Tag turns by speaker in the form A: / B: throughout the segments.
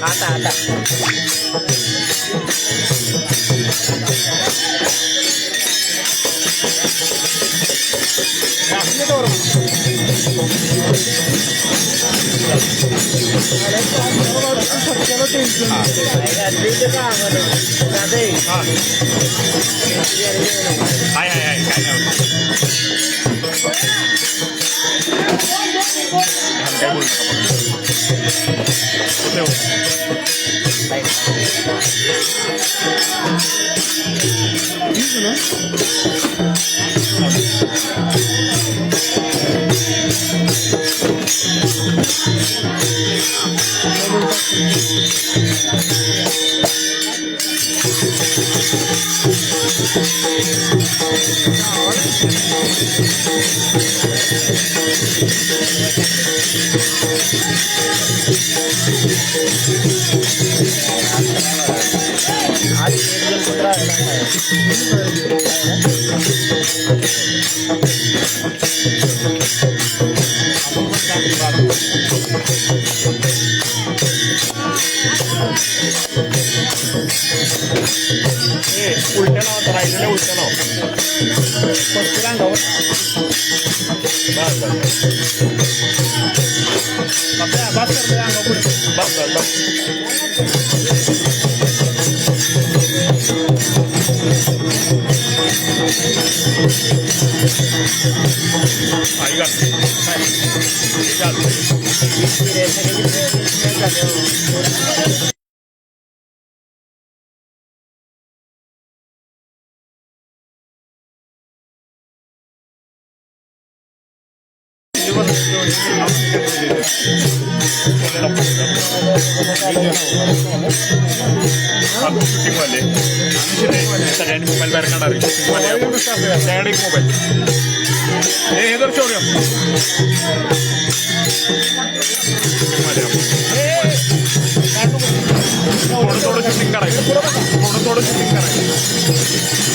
A: आता आता
B: हाय हाय हाय काय नाही बोलतो उलट्या लावा राहिलेल्या उलट्या लावा बस बस आई गा शूटिंगवाले सगळ्यांनी मोबाईल बाहेर काढणार त्याकडे एक मोबाईल हे जर शौर्य थोडं थोडं शूटिंग करायचं थोडं थोडं शूटिंग करायचं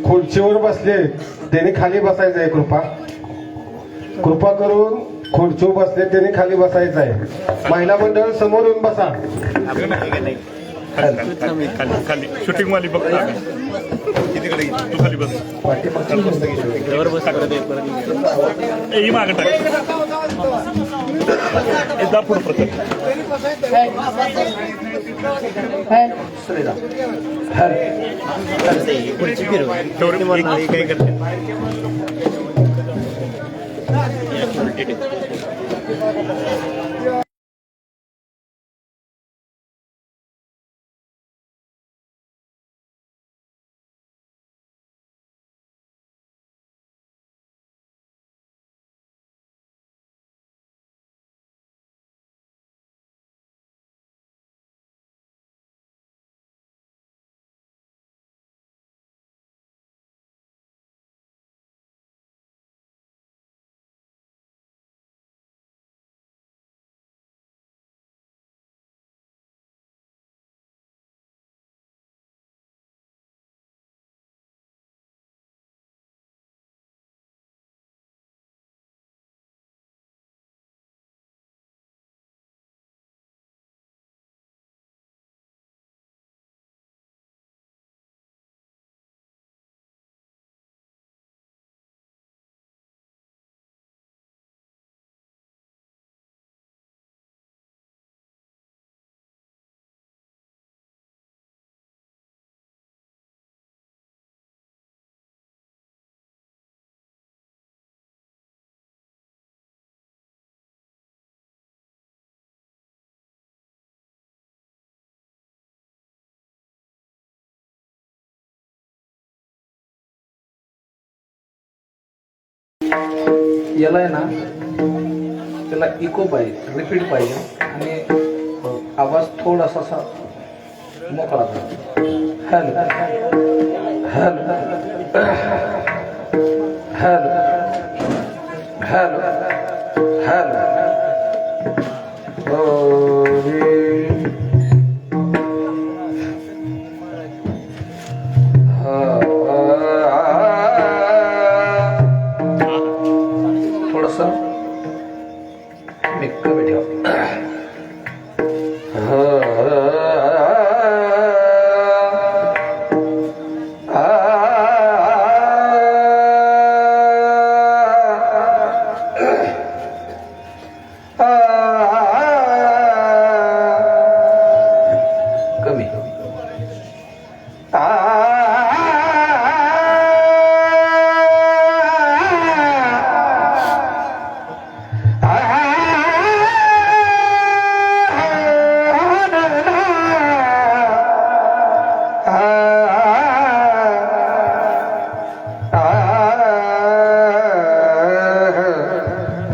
C: खुर्चीवर बसले त्याने खाली बसायचं आहे. कृपा कृपा करून खुर्चीवर बसले त्याने खाली बसायचं आहे. महिला मंडळ समोर येऊन बसा.
B: खाली खाली शूटिंग वाली बघता तू खाली बस ही मागं टाक एकदा पुढं प्रकट काय करते
A: याला आहे ना त्याला इको पाहिजे, रिपीट पाहिजे आणि आवाज थोडासा असा मोकळा पाहिजे. Hello hello hello hello hello थोडस मी कमी ठेव. कमी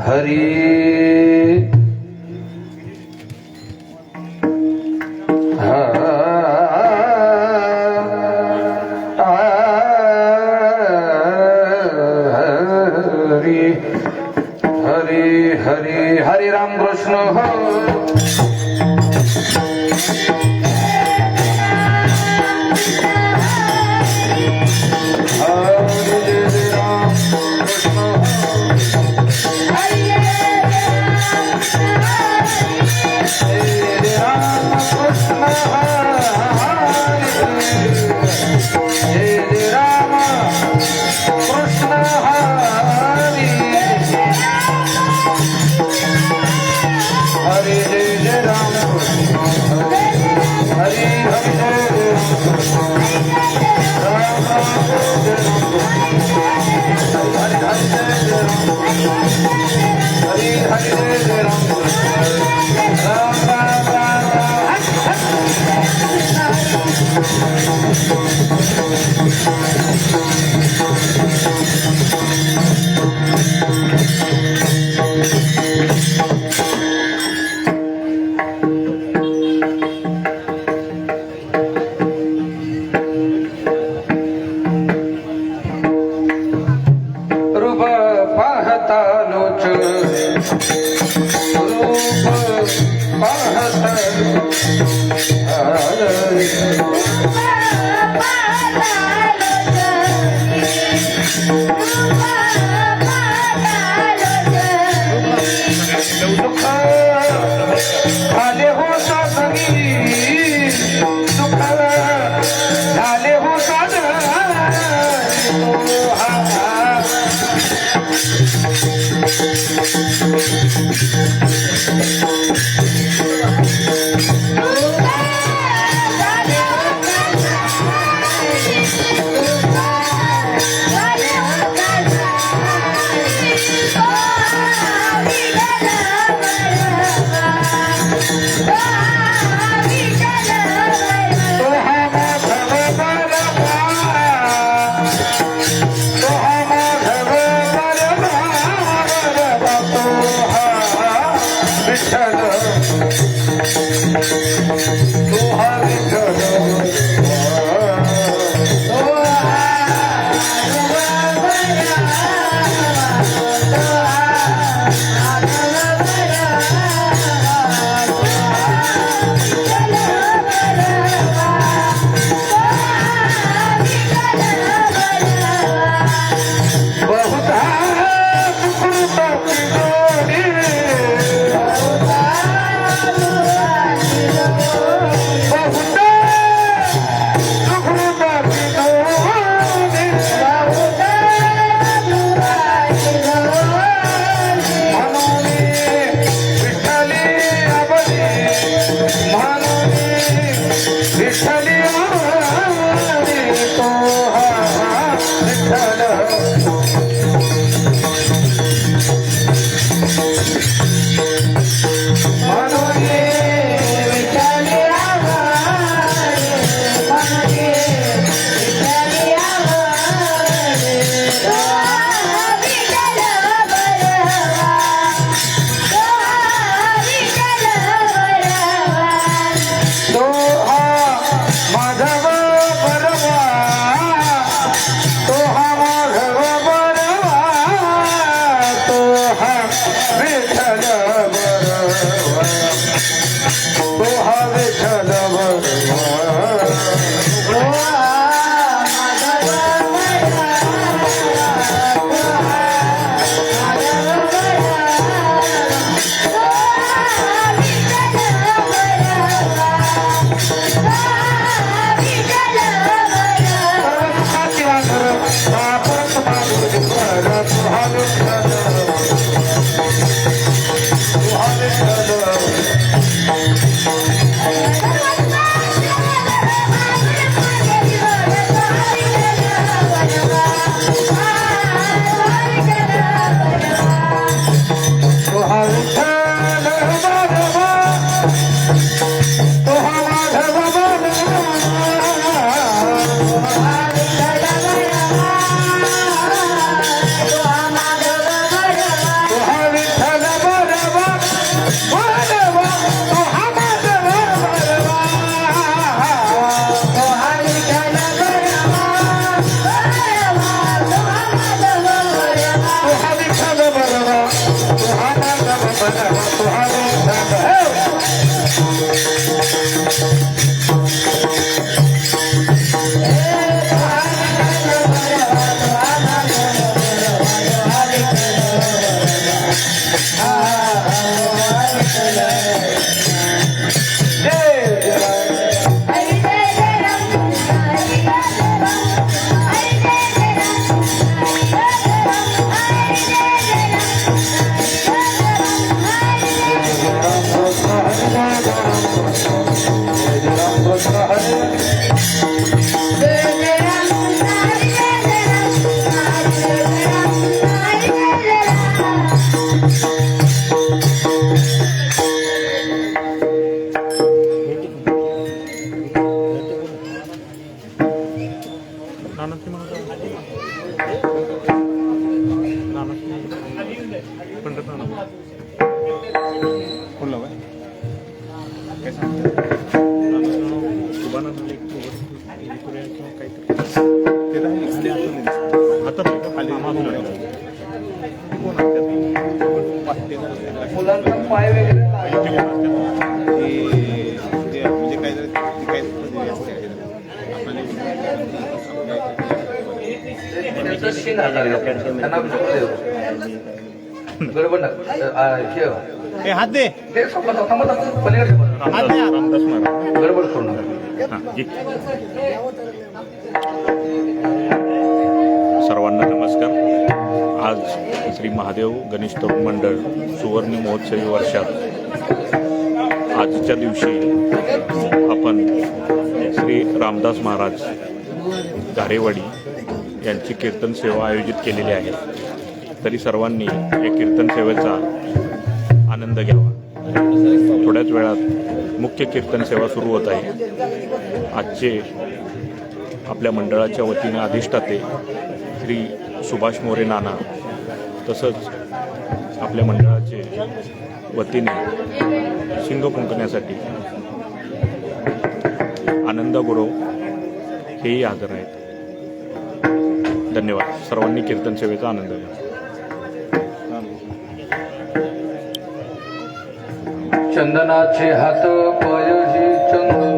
A: हरी हरी हरी हरे राम कृष्ण हो. रूप पाहता लोच रूप पाहता दुःख झाले हो सासरी, दुःख झाले हो सासरी. तो हा माधव बरवा तो हा विठ्ठल बरवा बरवा तो हा माधव बरवा तो हा विठ्ठल बरवा तो हा विठ्ठल बरवा तो हा माधव बरवा तो हा विठ्ठल मुलांचा पाय वगैरे बरोबर ना
B: हात दे रामदास महाराज
A: गडबड करू नका
B: सर्वांना नमस्कार. आज श्री महादेव गणेश तरुण मंडळ सुवर्ण महोत्सवी वर्षात आजच्या दिवशी आपण श्री रामदास महाराज गारेवाडी यांची कीर्तन सेवा आयोजित केलेली आहे. तरी सर्वांनी या कीर्तन सेवेचा आनंद घ्यावा. थोड्याच वेळात मुख्य कीर्तन सेवा सुरू होत आहे. आजचे आपल्या मंडळाच्या वतीने अधिष्ठाते श्री सुभाष मोरे नाना तसंच आपल्या मंडळाचे वतीने शिंग फुंकण्यासाठी आनंद गुरव हेही हजर आहेत. धन्यवाद. सर्वांनी कीर्तन सेवेचा आनंद घ्या.
A: चंदनाचे हात पायही चंदन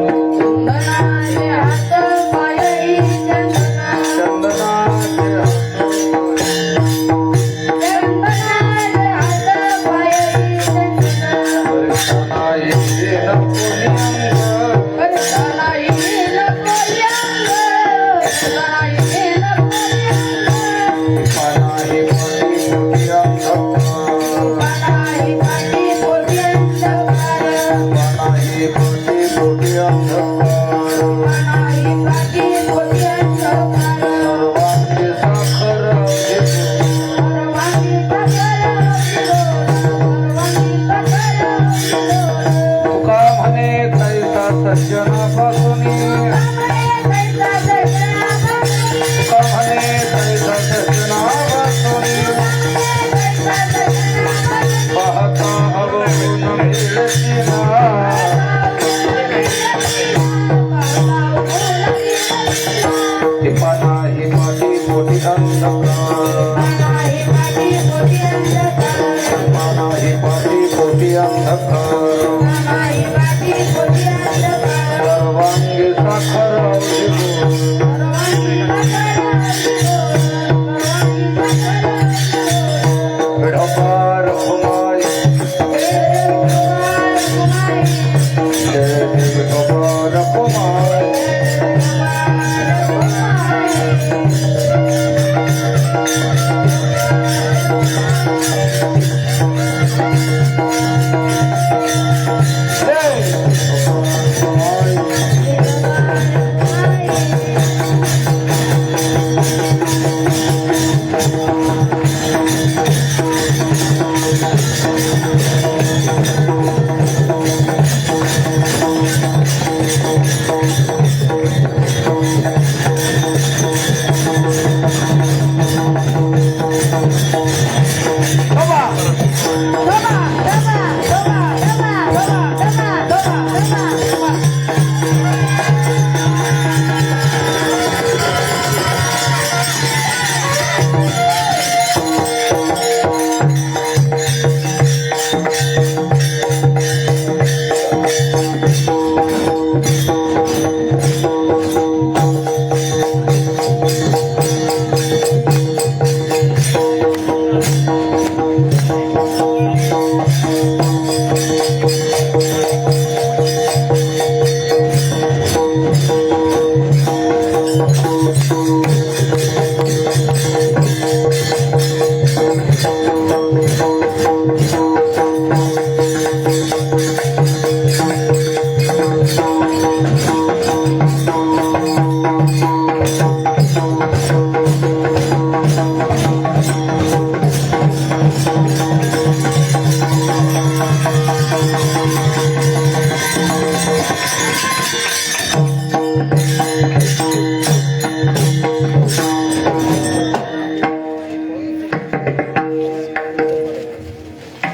A: चंदनाचे हात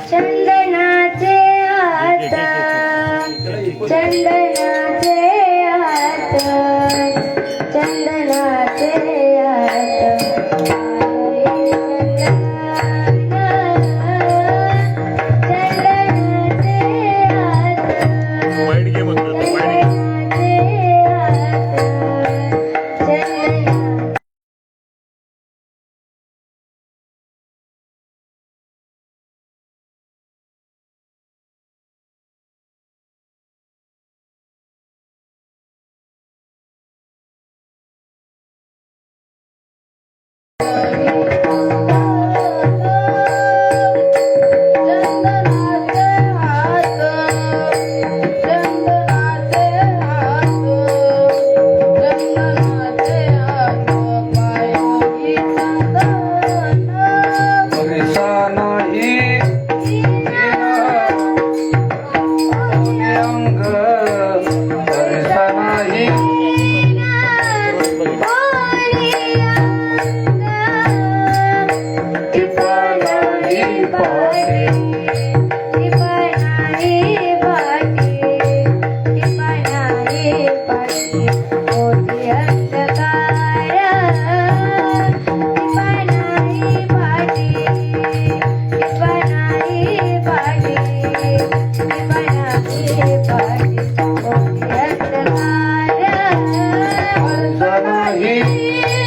D: चंदनाचे हात चंदनाचे हात चंदनाचे हात चंदनाचे हात
B: वाईट गेम होतो तो, वाईट गेम.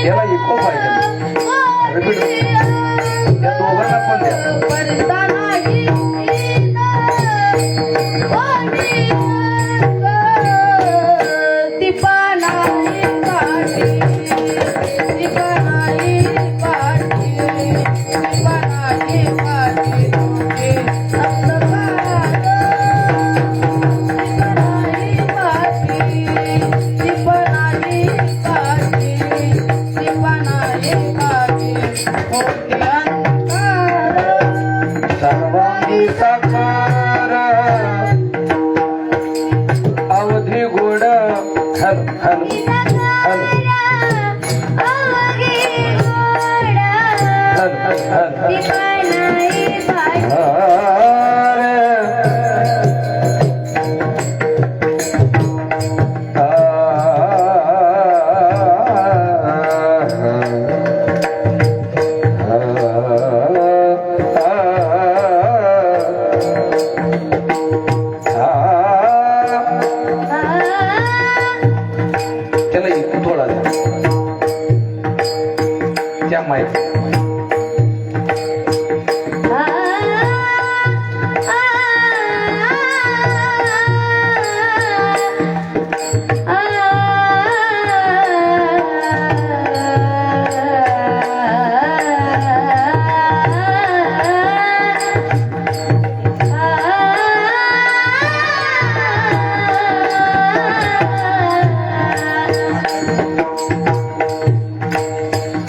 A: याला इको पाहिजे रिपीट या दोघांना पण द्या सर्वांगी साकार अवधी गोड हल हल हल हल हल त्याला इकडे थोडा द्या त्या माहिती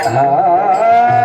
A: हा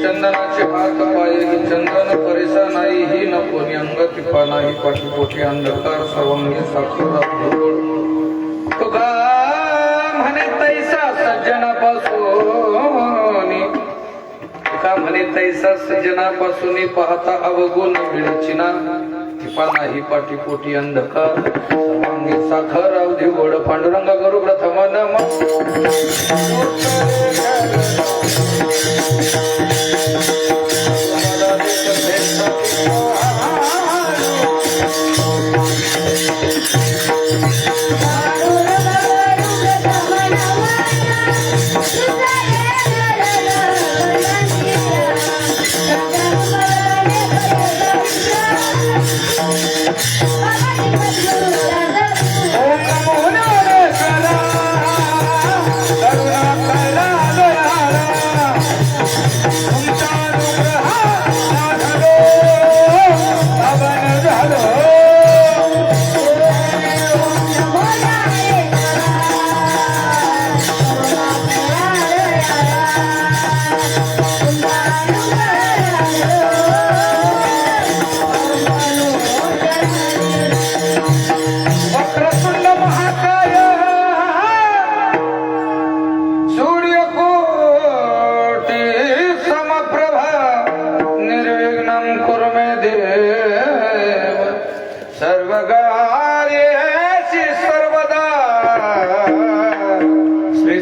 A: चंदनाचे हात पाये चंदन परिसा नाही ही न कोणी अंग टिपा नाही पाठीपोटी अंधकार सर्वांगी साखर तुका म्हणे तैसा सज्जनापासून पाहता अवगुण विडचिना टिपा नाही पाठीपोटी अंधकार सर्वांगी साखर अवधी गोड पांडुरंग गुरु प्रथम नम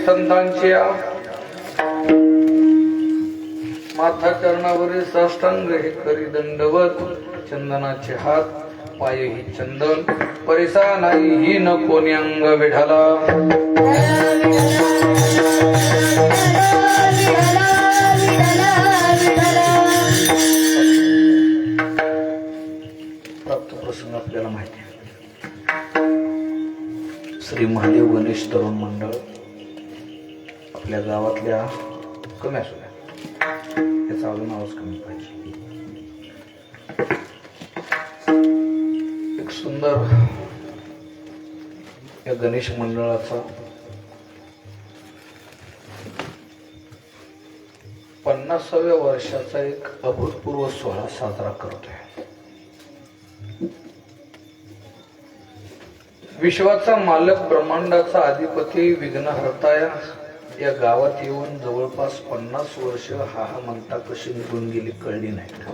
A: संतांच्या माथा कर्णावरील साष्टांग हे करी दंडवत चंदनाचे हात पाये ही चंदन परिसा नाही ही न कोणी अंग विढाला प्राप्त प्रसंग आपल्याला माहिती आहे. श्री महादेव गणेश तरुण मंडळ आपल्या गावातल्या कमी असू द्या याचा अजून आवाज कमी पाहिजे. एक सुंदर या गणेश मंडळाचा 50व्या वर्षाचा एक अभूतपूर्व सोहळा साजरा करतोय. विश्वाचा मालक ब्रह्मांडाचा अधिपती विघ्नहर्ता या गावात येऊन जवळपास 50 वर्ष हा म्हणता कशी निघून गेली कळली नाहीत.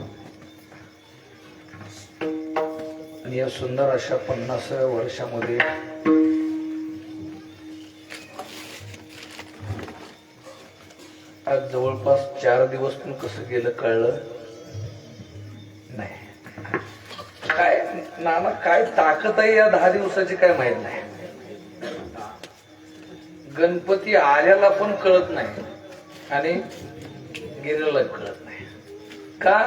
A: आणि या सुंदर अशा 50व्या वर्षामध्ये आज जवळपास 4 दिवस पण कसं गेलं कळलं नाही. काय नाना काय ताकद आहे या 10 दिवसाची काय माहित नाही. गणपती आल्याला पण कळत नाही आणि गेलेला कळत नाही. का?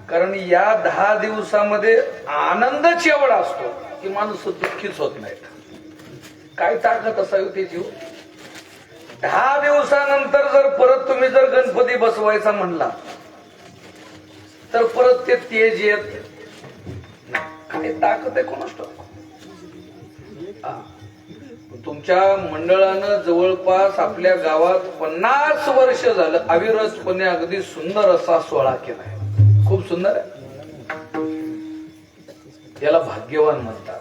A: कारण या 10 दिवसामध्ये आनंदच एवढा असतो की माणूस दुःखीच होत नाहीत. काय ताकद असावी त्याची. 10 दिवसानंतर जर परत तुम्ही जर गणपती बसवायचा म्हणला तर परत ते तेज येत काय ताकद आहे कोणास ठाऊक. तुमच्या मंडळानं जवळपास आपल्या गावात 50 वर्ष झालं अविरतपणे अगदी सुंदर असा सोहळा केलाय. खूप सुंदर आहे. याला भाग्यवान म्हणतात.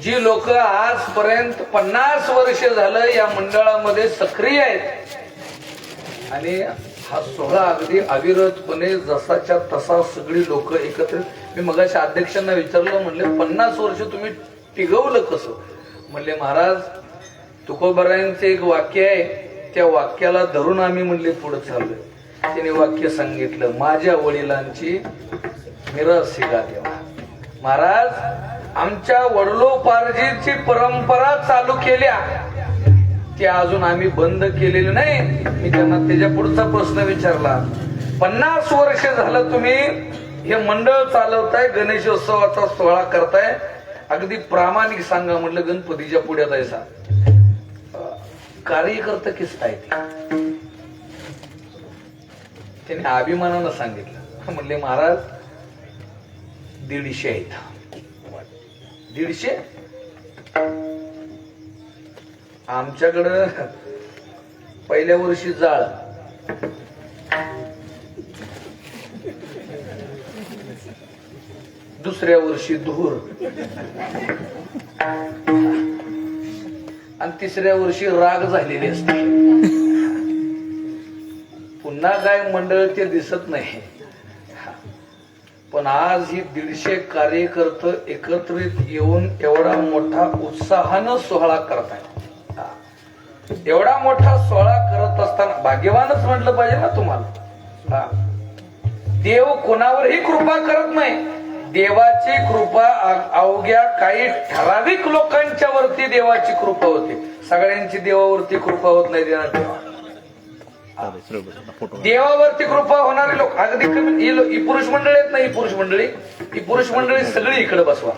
A: जी लोक आजपर्यंत 50 वर्ष झालं या मंडळामध्ये सक्रिय आहेत आणि हा सोहळा अगदी अविरतपणे जसाच्या तसा सगळी लोक एकत्रित. मी मगाशी अध्यक्षांना विचारलं, म्हणले 50 वर्ष तुम्ही टिकवलं कसं? म्हणले महाराज तुकोबारायांचं एक वाक्य आहे, त्या वाक्याला धरून आम्ही म्हणले पुढे चाललोय. त्याने वाक्य सांगितलं, माझ्या वडिलांची मिरसिगा देवा. महाराज आमच्या वडिलोपार्जितची परंपरा चालू केल्या ते अजून आम्ही बंद केलेली नाही. मी त्यांना त्याच्या पुढचा प्रश्न विचारला, 50 वर्ष झालं तुम्ही हे मंडळ चालवताय, गणेशोत्सवाचा सोहळा करताय, अगदी प्रामाणिक सांगा म्हणलं गणपतीच्या पुढ्यात आहे कार्यकर्ता किस्त आहे ते. त्याने अभिमानानं सांगितलं. म्हणले महाराज 150 आहेत. 150? आमच्याकडं पहिल्या वर्षी जाळ, दुसऱ्या वर्षी धूर आणि तिसऱ्या वर्षी राग झालेली असते. पुन्हा काय मंडळ ते दिसत नाही. पण आज ही 150 कार्यकर्ते एकत्रित येऊन एवढा मोठा उत्साहानं सोहळा करताय. एवढा मोठा सोहळा करत असताना भाग्यवानच म्हटलं पाहिजे ना तुम्हाला. देव कोणावरही कृपा करत नाही. देवाची कृपा अवघ्या काही ठराविक लोकांच्या वरती देवाची कृपा होते. सगळ्यांची देवावरती कृपा होत नाही. देवावरती कृपा होणारे लोक अगदी कमी. ही पुरुष मंडळी आहेत ना, ही पुरुष मंडळी सगळी इकडे बसवा,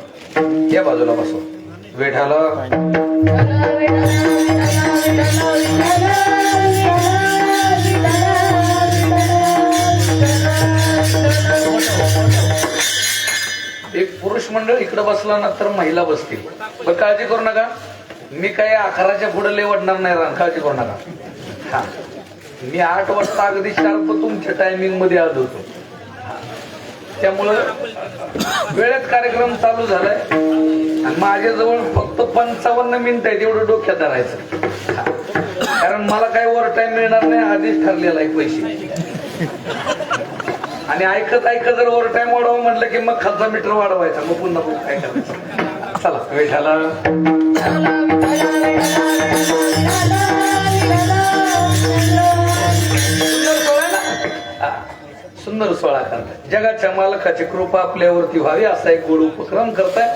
A: या बाजूला बसवा. वेठाला एक पुरुष मंडळ इकडे बसला ना तर महिला बसतील. पण काळजी करू नका, मी काही 11च्या पुढे लेवडणार नाही. काळजी करू नका. हा, मी 8 वाजता अगदी शार्प तुमच्या टायमिंग मध्ये आलो होतो. त्यामुळं वेळेत कार्यक्रम चालू झालाय आणि माझ्याजवळ फक्त 55 मिनिटं आहे. तेवढं डोक्यात धरायचं, कारण मला काही ओव्हर टाइम मिळणार नाही, आधीच ठरलेला आहे पैसे. आणि ऐकत जर ओव्हर टाइम वाढवावं म्हटलं की मग खालचा मीटर वाढवायचा, मग पुन्हा काय करायचं. चला वेठाला सुंदर सोहळा करताय. जगाच्या मालकाची कृपा आपल्यावरती व्हावी असा एक गोड उपक्रम करताय,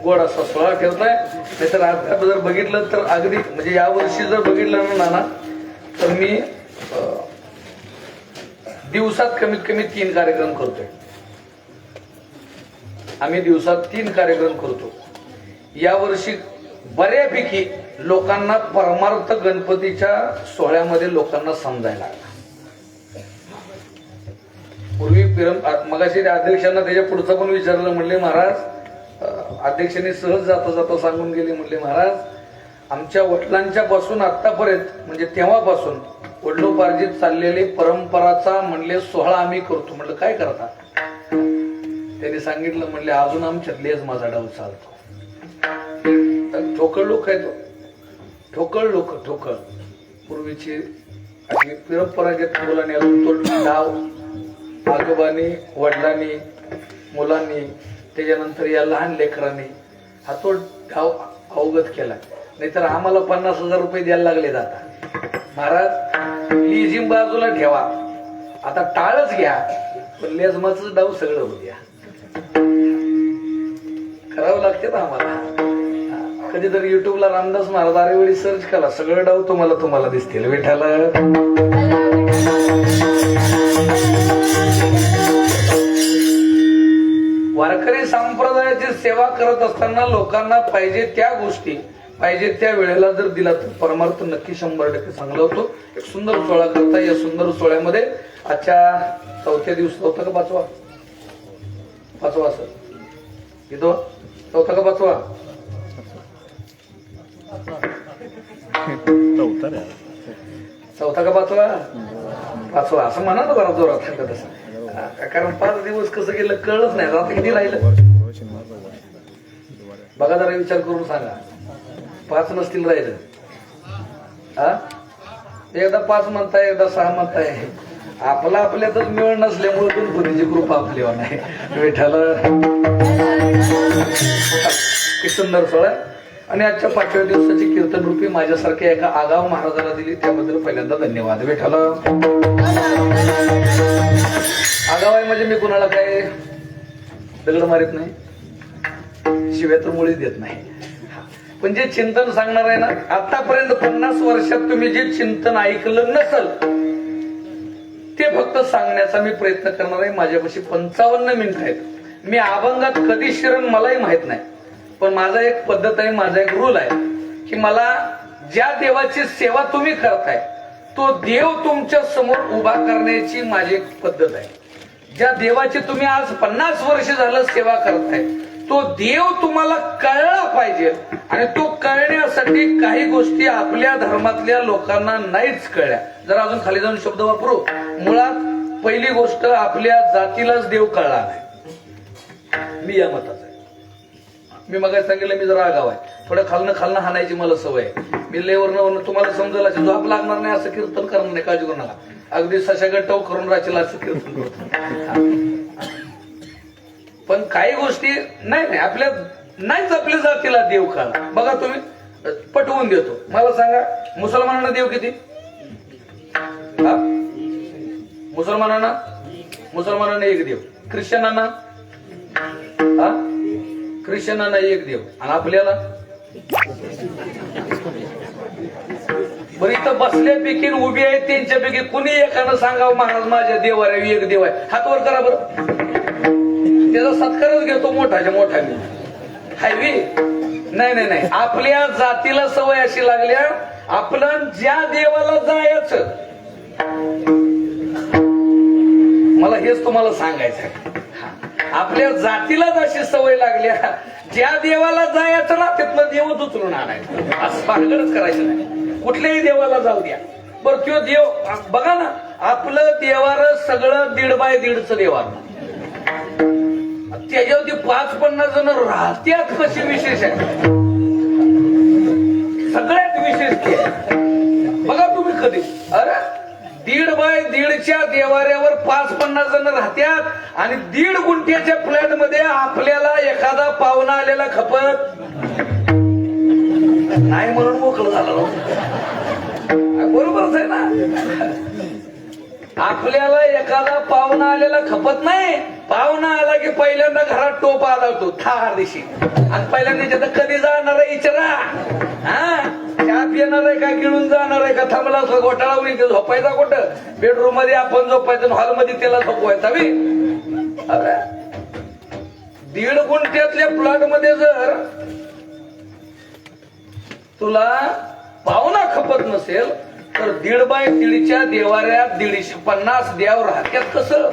A: गोड असा सोहळा ठेवताय. नाहीतर आता जर बघितलं तर अगदी म्हणजे यावर्षी जर बघितलं ना तर मी दिवसात कमीत कमी 3 कार्यक्रम करतोय. आम्ही दिवसात 3 कार्यक्रम करतो. यावर्षी बऱ्यापैकी लोकांना परमार्थ गणपतीच्या सोहळ्यामध्ये लोकांना समजायला लागला. पूर्वी मगाशी अध्यक्षांना त्याच्या पुढचं पण विचारलं. म्हणले महाराज, अध्यक्षांनी सहज जाता जाता सांगून गेले, म्हणले महाराज आमच्या वडिलांच्या पासून आतापर्यंत म्हणजे तेव्हापासून वडिलोपार्जित चाललेले परंपराचा म्हणले सोहळा आम्ही करतो. म्हणलं काय करता? त्यांनी सांगितलं, म्हणले अजून आमच्यातलेच माझा डाव चालतो. ठोकळ लोक आहेत, ठोकळ पूर्वीची अशी परंपरा घेत मुलांनी अजून तो डाव आजोबांनी, वडिलांनी, मुलांनी, त्याच्यानंतर या लहान लेकरांनी हा तो डाव अवगत केला. नाहीतर आम्हाला 50,000 रुपये द्यायला लागले जातात. महाराज लिजिंग बाजूला ठेवा, आता टाळच घ्या, पण लेझमाचं डाव सगळं होऊ द्या. करावं लागते ना आम्हाला. कधीतरी युट्यूबला रामदास महाराज आरेवळी सर्च करा, सगळं डाव तुम्हाला दिसतील. विठाला वारकरी संप्रदायाची सेवा करत असताना लोकांना पाहिजे त्या गोष्टी पाहिजे त्या वेळेला जर दिला तर परमार्थ नक्की 100% चांगला होतो. एक सुंदर सोहळा करता. या सुंदर सोहळ्यामध्ये आजच्या चौथ्या दिवस, चौथा का पाचवा सर इथं चौथा का पाचवा चौथा का पाचवा असं म्हणा ना बरा जोरात तसं. कारण 5 दिवस कसं गेलं कळलंच नाही. आता किती राहिलं बघा, जरा विचार करून सांगा. 5 नसतील राहिलं. एकदा 5 म्हणताय, एकदा 6 म्हणताय. आपला आपल्यातच मिळ नसल्यामुळे गणपतीची कृपा आपल्यावर नाही. विठाला सुंदर सोहळा. आणि आजच्या 5व्या दिवसाची कीर्तन रूपी माझ्यासारख्या एका आगाव महाराजाला दिली, त्याबद्दल पहिल्यांदा धन्यवाद. विठाला आगाव आहे म्हणजे मी कुणाला काय दगड मारित नाही, शिव्या तर मुळीच देत नाही. पण जे चिंतन सांगणार आहे ना, आतापर्यंत 50 वर्षात तुम्ही जे चिंतन ऐकलं नसल ते फक्त सांगण्याचा मी प्रयत्न करणार आहे. माझ्यापाशी 55 मिनिट आहेत. मी अभंगात कधी शिरण मलाही माहित नाही, पण माझा एक पद्धत आहे, माझा एक रूल आहे की मला ज्या देवाची सेवा तुम्ही करताय तो देव तुमच्या समोर उभा करण्याची माझी एक पद्धत आहे. ज्या देवाची तुम्ही आज 50 वर्ष झालं सेवा करताय तो देव तुम्हाला कळला पाहिजे. आणि तो कळण्यासाठी काही गोष्टी आपल्या धर्मातल्या लोकांना नाहीच कळल्या. जर अजून खाली जाऊन शब्द वापरू, मुळात पहिली गोष्ट आपल्या जातीलाच देव कळला नाही. मी या मताचा आहे. मी मग सांगितलं मी जरा आगाव आहे, थोडं खालनं हाणायची मला सवय आहे. मी लेवरनं तुम्हाला समजेल अशी झोप लागणार नाही असं कीर्तन करणार नाही, काळजी करू नका. अगदी सशागत टव करून राहशील असं कीर्तन करतो. पण काही गोष्टी नाही आपल्या नाहीच आपल्या जातीला देव कळला. बघा तुम्ही पटवून देतो. मला सांगा, मुसलमानांना देव किती? मुसलमानांना एक देव, ख्रिश्चनांना एक देव, आणि आपल्याला बरं इथं बसल्यापैकी उभी आहे त्यांच्यापैकी कुणी एकानं सांगावं महाराज माझ्या देवाला एक देव आहे, हात वर करा बरं. त्याचा सत्कारच घेतो मोठाच्या मोठा मी. हायवे नाही. आपल्या जातीला सवय अशी लागल्या, आपलं ज्या देवाला जायचं, मला हेच तुम्हाला सांगायचं आहे. आपल्या जातीलाच अशी सवय लागल्या, ज्या देवाला जायचं ना तिथलं देवच उचलून आणायचं, असं भानगडच करायचं नाही. कुठल्याही देवाला जाऊ द्या, बरं तो देव बघा ना, आपलं देवार सगळं 1.5 देवार, त्याच्यावरती 5-50 जण राहत्यात कशी विशेष आहे, सगळ्यात विशेष ते बघा तुम्ही कधी. अरे 1.5 देवाऱ्यावर 5-50 जण राहत्यात आणि 1.5 गुंठ्याच्या फ्लॅट मध्ये आपल्याला एखादा पाहुणा आलेला खपत नाही म्हणून मोकळं झालं. बरोबरच आहे ना. आपल्याला एखादा पाहुणा आलेला खपत नाही. पाहुणा आला की पहिल्यांदा घरात टोप आला होतो थार दिशी, आणि पहिल्यांदा कधी जाणार आहे इचरा, चहा पिणार आहे का, गिळून जाणार आहे का, थांबला असं घोटाळा झोपायचा कुठं, बेडरूम मध्ये आपण झोपायचं, हॉलमध्ये त्याला झोपवायचा. 1.5 गुंठ्यातल्या प्लॉट मध्ये जर तुला पाहुणा खपत नसेल तर 1.5 देवाऱ्यात 150 देव राहत्यात कसं.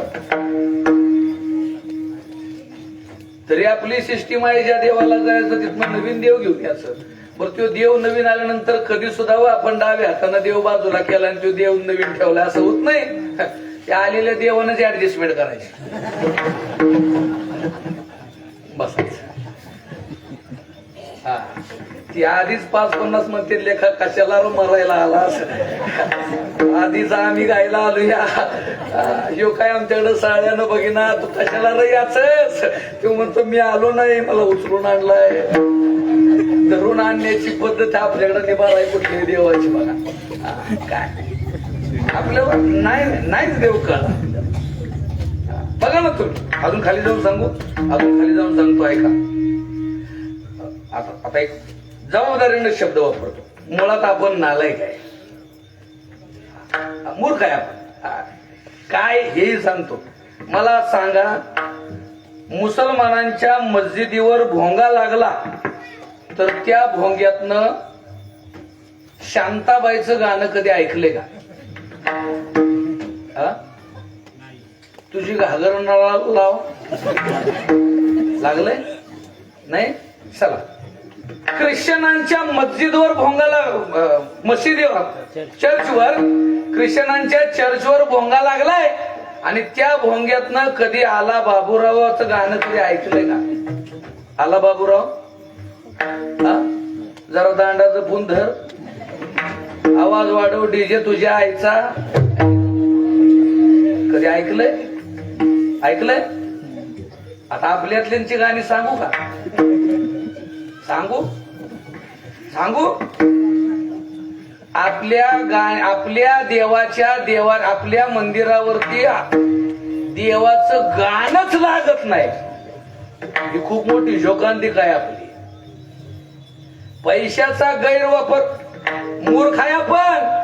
A: तरी आपली सिस्टीम आहे, ज्या देवाला जायचं तिथनं नवीन देव घेऊन यायचं. बरं तो देव नवीन आल्यानंतर कधी सुद्धा आपण डाव्या हाताने देव बाजूला केला आणि तो देव नवीन ठेवला असं होत नाही. त्या आलेल्या देवानंच ऍडजस्टमेंट करायची, बसायचं. ती आधीच 5-50 म्हणते लेखा कशाला मरायला आला असं, आधीच आम्ही गायला आलो या यो काय आमच्याकडे साळ्यानं बघिना, तू कशाला रे याच. तो म्हणतो मी आलो नाही, मला उचलून आणलाय. धरून आणण्याची पद्धत आपल्याकडे निभाराय कुठली देवाची बघा. काय आपल्याला नाहीच देव कळला. बघा ना तुम्ही. अजून खाली जाऊन सांगू, अजून खाली जाऊन सांगतो, ऐका. आता एक जबाबदारीने शब्द वापरतो. मुळात आपण नालायक आहे, मूर्ख आहे आपण. काय हेही सांगतो. मला सांगा, मुसलमानांच्या मस्जिदीवर भोंगा लागला तर त्या भोंग्यातनं शांताबाईचं गाणं कधी ऐकले का? तुझी घागरणाला लाव लागलंय नाही. चला, ख्रिश्चनांच्या मस्जिदवर भोंगाला, मशिदीवर, चर्चवर, ख्रिश्चनांच्या चर्चवर भोंगा लागलाय आणि त्या भोंग्यातनं कधी आला बाबूरावाचं गाणं कधी ऐकलंय का? आला बाबूराव, जरा दांडाचं फून धर, आवाज वाढव, डीजे तुझ्या आईचा. कधी ऐकलंय? ऐकलंय? आता आपल्यातल्यांची गाणी सांगू का? सांगू सांगू आपल्या देवाच्या आपल्या मंदिरावरती देवाचं गाणंच लागत नाही. ही खूप मोठी शोकांतिका आहे आपली. पैशाचा गैरवापर, मूर्ख आहे आपण.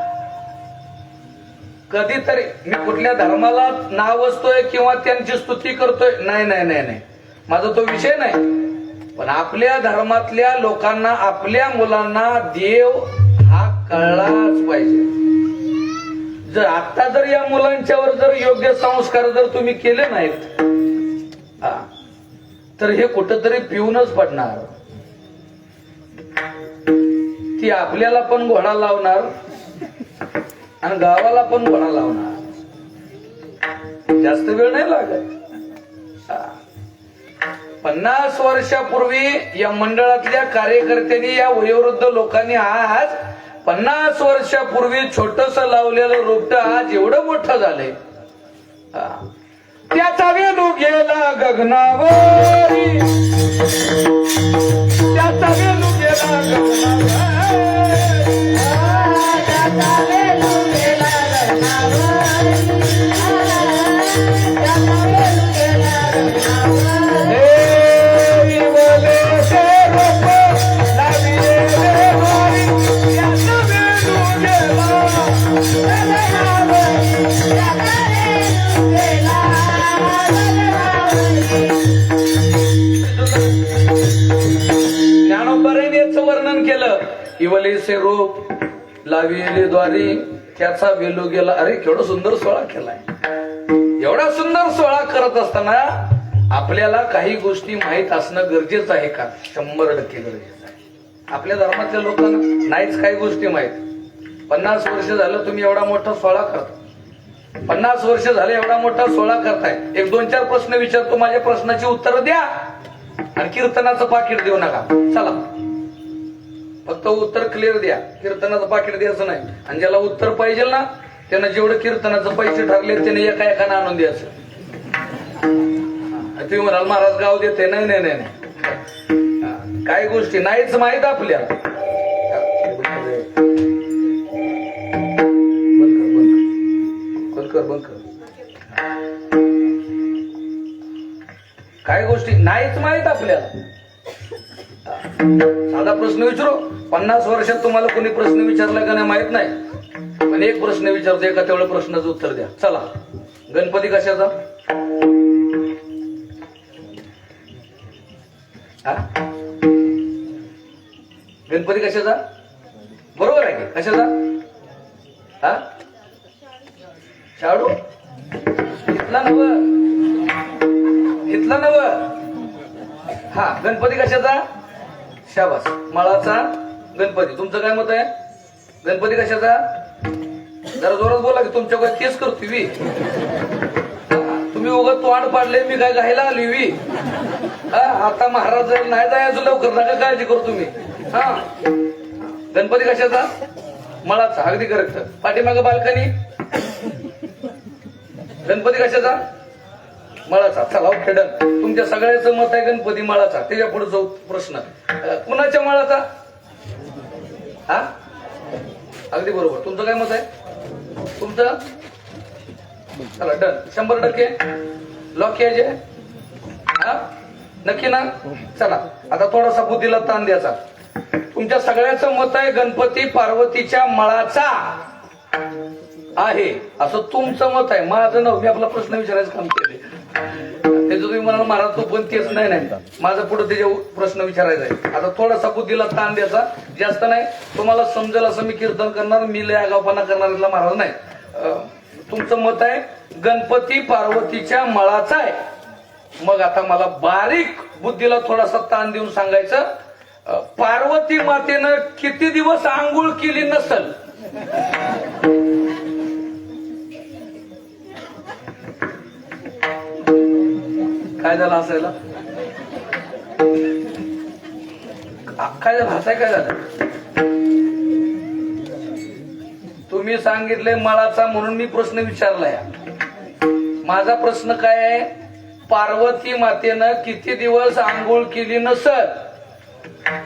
A: कधीतरी मी कुठल्या धर्माला नाव असतोय किंवा त्यांची स्तुती करतोय, नाही नाही नाही नाही, माझा तो विषय नाही. पण आपल्या धर्मातल्या लोकांना, आपल्या मुलांना देव हा कळलाच पाहिजे. जर आता जर या मुलांच्यावर जर योग्य संस्कार जर तुम्ही केले नाहीत तर हे कुठंतरी पिऊनच पडणार. ती आपल्याला पण घोडा लावणार आणि गावाला पण घोडा लावणार. जास्त वेळ नाही लागत. 50 वर्षापूर्वी या मंडळातल्या कार्यकर्त्यांनी, या वयोवृद्ध लोकांनी आज 50 वर्षापूर्वी छोटस लावलेलं रोपट आज एवढं मोठं झालंय. त्याचा वेलू गेला गगनावरी, त्याचा वेलू गेला गगनावरी, त्याचा वेलू गेला गगनावरी, त्याचा वेलू गेला गगनावरी. ज्ञानोबाने याचं वर्णन केलं. इवलेसे रूप लाविले द्वारी, त्याचा वेलू गेला. अरे केवढा सुंदर सोहळा केलाय. एवढा सुंदर सोहळा करत असताना आपल्याला काही गोष्टी माहीत असणं गरजेचं आहे का? 100% गरजेचं आहे. आपल्या धर्मातल्या लोकांना नाहीच काही गोष्टी माहीत. 50 वर्ष झालं तुम्ही एवढा मोठा सोहळा करता, 50 वर्ष झाले एवढा मोठा सोहळा करताय. एक 2-4 प्रश्न विचारतो, माझ्या प्रश्नाची उत्तर द्या आणि कीर्तनाचं पाकिट देऊ नका. चला, फक्त उत्तर क्लिअर द्या. कीर्तनाचं पाकिट द्यायचं नाही. आणि ज्याला उत्तर पाहिजे ना त्यानं जेवढं कीर्तनाचं पैसे ठरले त्याने एका एकानं आणून द्यायचं. तुम्ही म्हणाल महाराज गाव देते, नाही नाही नाही, काही गोष्टी नाहीच माहित आपल्याला. बंद कर. काही गोष्टी नाहीच माहित आपल्याला. साधा प्रश्न विचारू. 50 वर्षात तुम्हाला कोणी प्रश्न विचारला का नाही माहित नाही, पण एक प्रश्न विचारतो, एका तेवढ्या प्रश्नाचं उत्तर द्या. चला, गणपती कशाचा? गणपती कशाचा? बरोबर आहे की कशाचा? शाडू इथला नव, इथला नव. हा, गणपती कशाचा? शाबास, मळाचा गणपती. तुमचं काय मत आहे? गणपती कशाचा? जरा जोरात बोला की तुमच्या काय केस करतो वी. तुम्ही उगाच तोंड पाडले, मी काय घायला आली वी. आता महाराज नाही जायचं लवकर, नका काळजी करू तुम्ही. गणपती कशाचा? मळाचा. अगदी करेक्ट. पाठीमागं बाल्कनी. गणपती कशाचा? मळाचा. चला, खेडन. तुमच्या सगळ्याचं मत आहे गणपती मळाचा. त्याच्या पुढे जाऊ प्रश्न, कुणाच्या मळाचा? अगदी बरोबर. तुमचं काय मत आहे? तुमचं? चला, डन. 100%. लॉक घ्यायचे हा नक्की ना. चला आता थोडासा बुद्धीला ताण द्यायचा. तुमच्या सगळ्याचं मत आहे गणपती पार्वतीच्या मळाचा आहे असं तुमचं मत आहे. माझं नाव मी आपला प्रश्न विचारायचं काम केले त्याचं तुम्ही म्हणाल महाराज तो पण तेच नाही माझं पुढे त्याच्या प्रश्न विचारायचा आहे. आता थोडासा बुद्धीला ताण द्यायचा जास्त नाही. तुम्हाला समजेल असं मी कीर्तन करणार मी लय आगावपणा करणाऱ्याला महाराज नाही. तुमचं मत आहे गणपती पार्वतीच्या मळाचा आहे. मग आता मला बारीक बुद्धीला थोडासा ताण देऊन सांगायचं पार्वती मातेनं किती दिवस आंघोळ केली नसल. काय झालं हसायला काय झालं हसाय काय झालं. तुम्ही सांगितले मळाचा म्हणून मी प्रश्न विचारलाय. माझा प्रश्न काय आहे पार्वती मातेनं किती दिवस आंघोळ केली नसल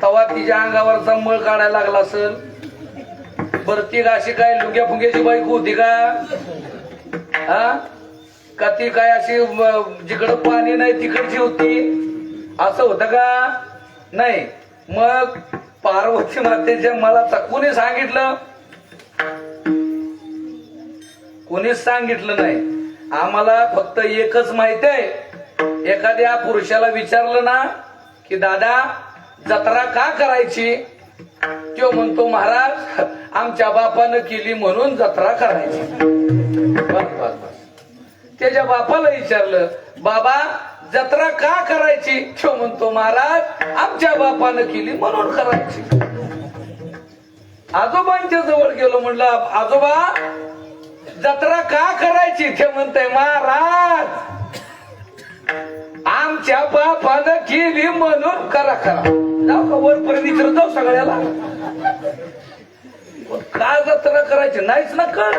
A: तेव्हा तिच्या अंगावरचा मळ काढायला लागला असेल. बरं ती अशी काय लुग्या फुग्याची बायको होती का हा का ती काय अशी जिकडं पाणी नाही तिकडची होती असं होतं का नाही. मग पार्वती मातेच्या मळाचा कोणी सांगितलं कोणीच सांगितलं नाही. आम्हाला फक्त एकच माहिती आहे एखाद्या पुरुषाला विचारलं ना की दादा जत्रा का करायची तो म्हणतो महाराज आमच्या बापानं केली म्हणून जत्रा करायची. बस बस बस. त्याच्या बापाला विचारलं बाबा जत्रा का करायची तो म्हणतो महाराज आमच्या बापानं केली म्हणून करायची. आजोबांच्या जवळ गेलो म्हणलं आजोबा जत्रा का करायची ते म्हणताय महाराज आमच्या बापानं केली म्हणून करा करा. जाऊ का वरपर्यंत विचारत जाऊ सगळ्याला का जत्रा करायची नाहीच ना कळ.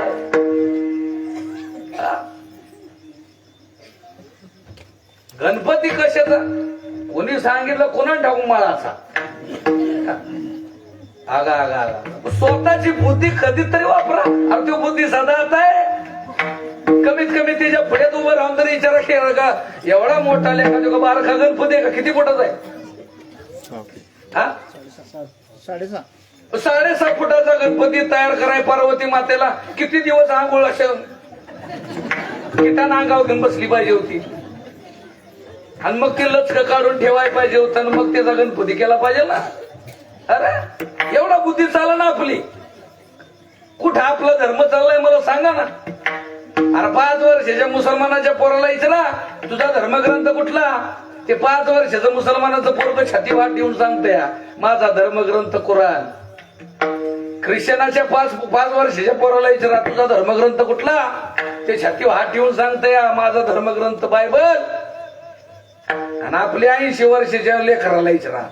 A: गणपती कशाचा कोणी सांगितलं कोणा ठाकू मळाचा. आगा आगा आगा स्वतःची बुद्धी कधीतरी वापरा. अरे ती बुद्धी सदा आहे कमीत कमी त्याच्या पुढे उभं राहून तरी विचारा केला का एवढा मोठा लेखा तो बारखा गणपती आहे का किती मोठाच आहे हा 6.5 फुटाचा गणपती तयार कराय पार्वती मातेला किती दिवस आंघोळ अशा किटानं अंगावर घेऊन बसली पाहिजे होती आणि मग ते लचक काढून ठेवायला पाहिजे होतं आणि मग त्याचा गणपती केला पाहिजे ना. अरे एवढा बुद्धी चालला ना आपली. कुठं आपला धर्म चाललाय मला सांगा ना. अरे 5 वर्षाच्या मुसलमानाच्या पोराला विचारा तुझा धर्मग्रंथ कुठला ते 5 वर्षाचं मुसलमानाचं पोरग छाती वाट देऊन सांगतोय माझा धर्मग्रंथ कुराण. ख्रिश्चनाच्या 5 वर्षाच्या पोराला विचारा तुझा धर्मग्रंथ कुठला ते छाती हात ठेवून सांगतोय माझा धर्मग्रंथ बायबल. आणि आपली 80 वर्षाच्या लेकराला विचारा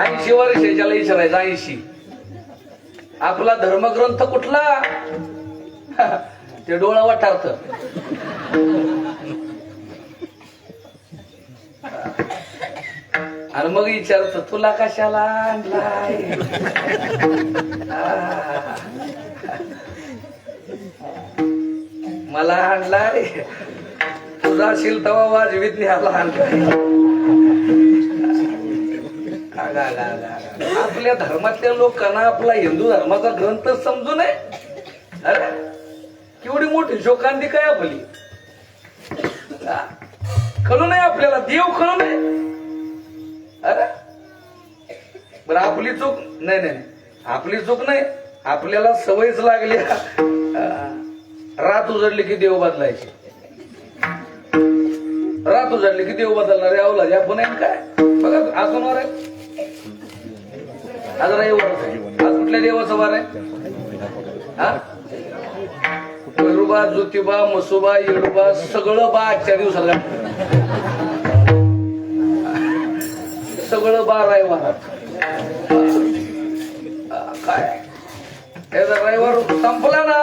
A: 80 वर्षाच्याला विचारायचं 80 आपला धर्मग्रंथ कुठला ते डोळा वाटारत. आणि मग विचारत तुला कशाला आणलाय मला आणलाय तुझा असेल तवा वाजवीत न्यायला आणलाय. आपल्या धर्मातल्या लोकांना आपला हिंदू धर्माचा ग्रंथ समजू नये. अरे केवढी मोठी शोकांती काय आपली कळू नये आपल्याला देव कळू नये. अरे बरं आपली चूक नाही नाही आपली चूक नाही आपल्याला सवयच लागली रात उजडली की देव बदलायची. रात उजडली की देव बदलणार यावला आपण आहे काय बघा अजून वर आहे आज रविवार आज कुठल्या देवाचा वार आहे हा वैरुबा ज्योतिबा मसोबा येडोबा सगळं बा आजच्या दिवसाला सगळं बा रविवारात काय रविवार संपला ना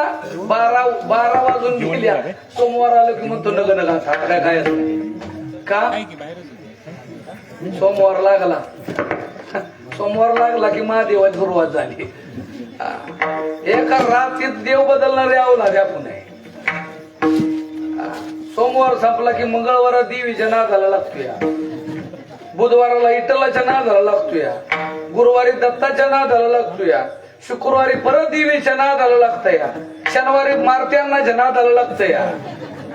A: 12 वाजून गेल्या सोमवार आलो की म्हणतो नग नग काय काय का सोमवार लागला की महादेवाची सुरुवात झाली. एका रात्रीत देव बदलणारे आवला आपण सोमवार संपला की मंगळवार देवीच्या नादाला लागतोया, बुधवाराला इटलाच्या नादाला लागतोया, गुरुवारी दत्ताच्या नादाला लागतोया, शुक्रवारी परत देवीच्या नादाला लागतंय, शनिवारी मारत्यांना नादाला लागतंय.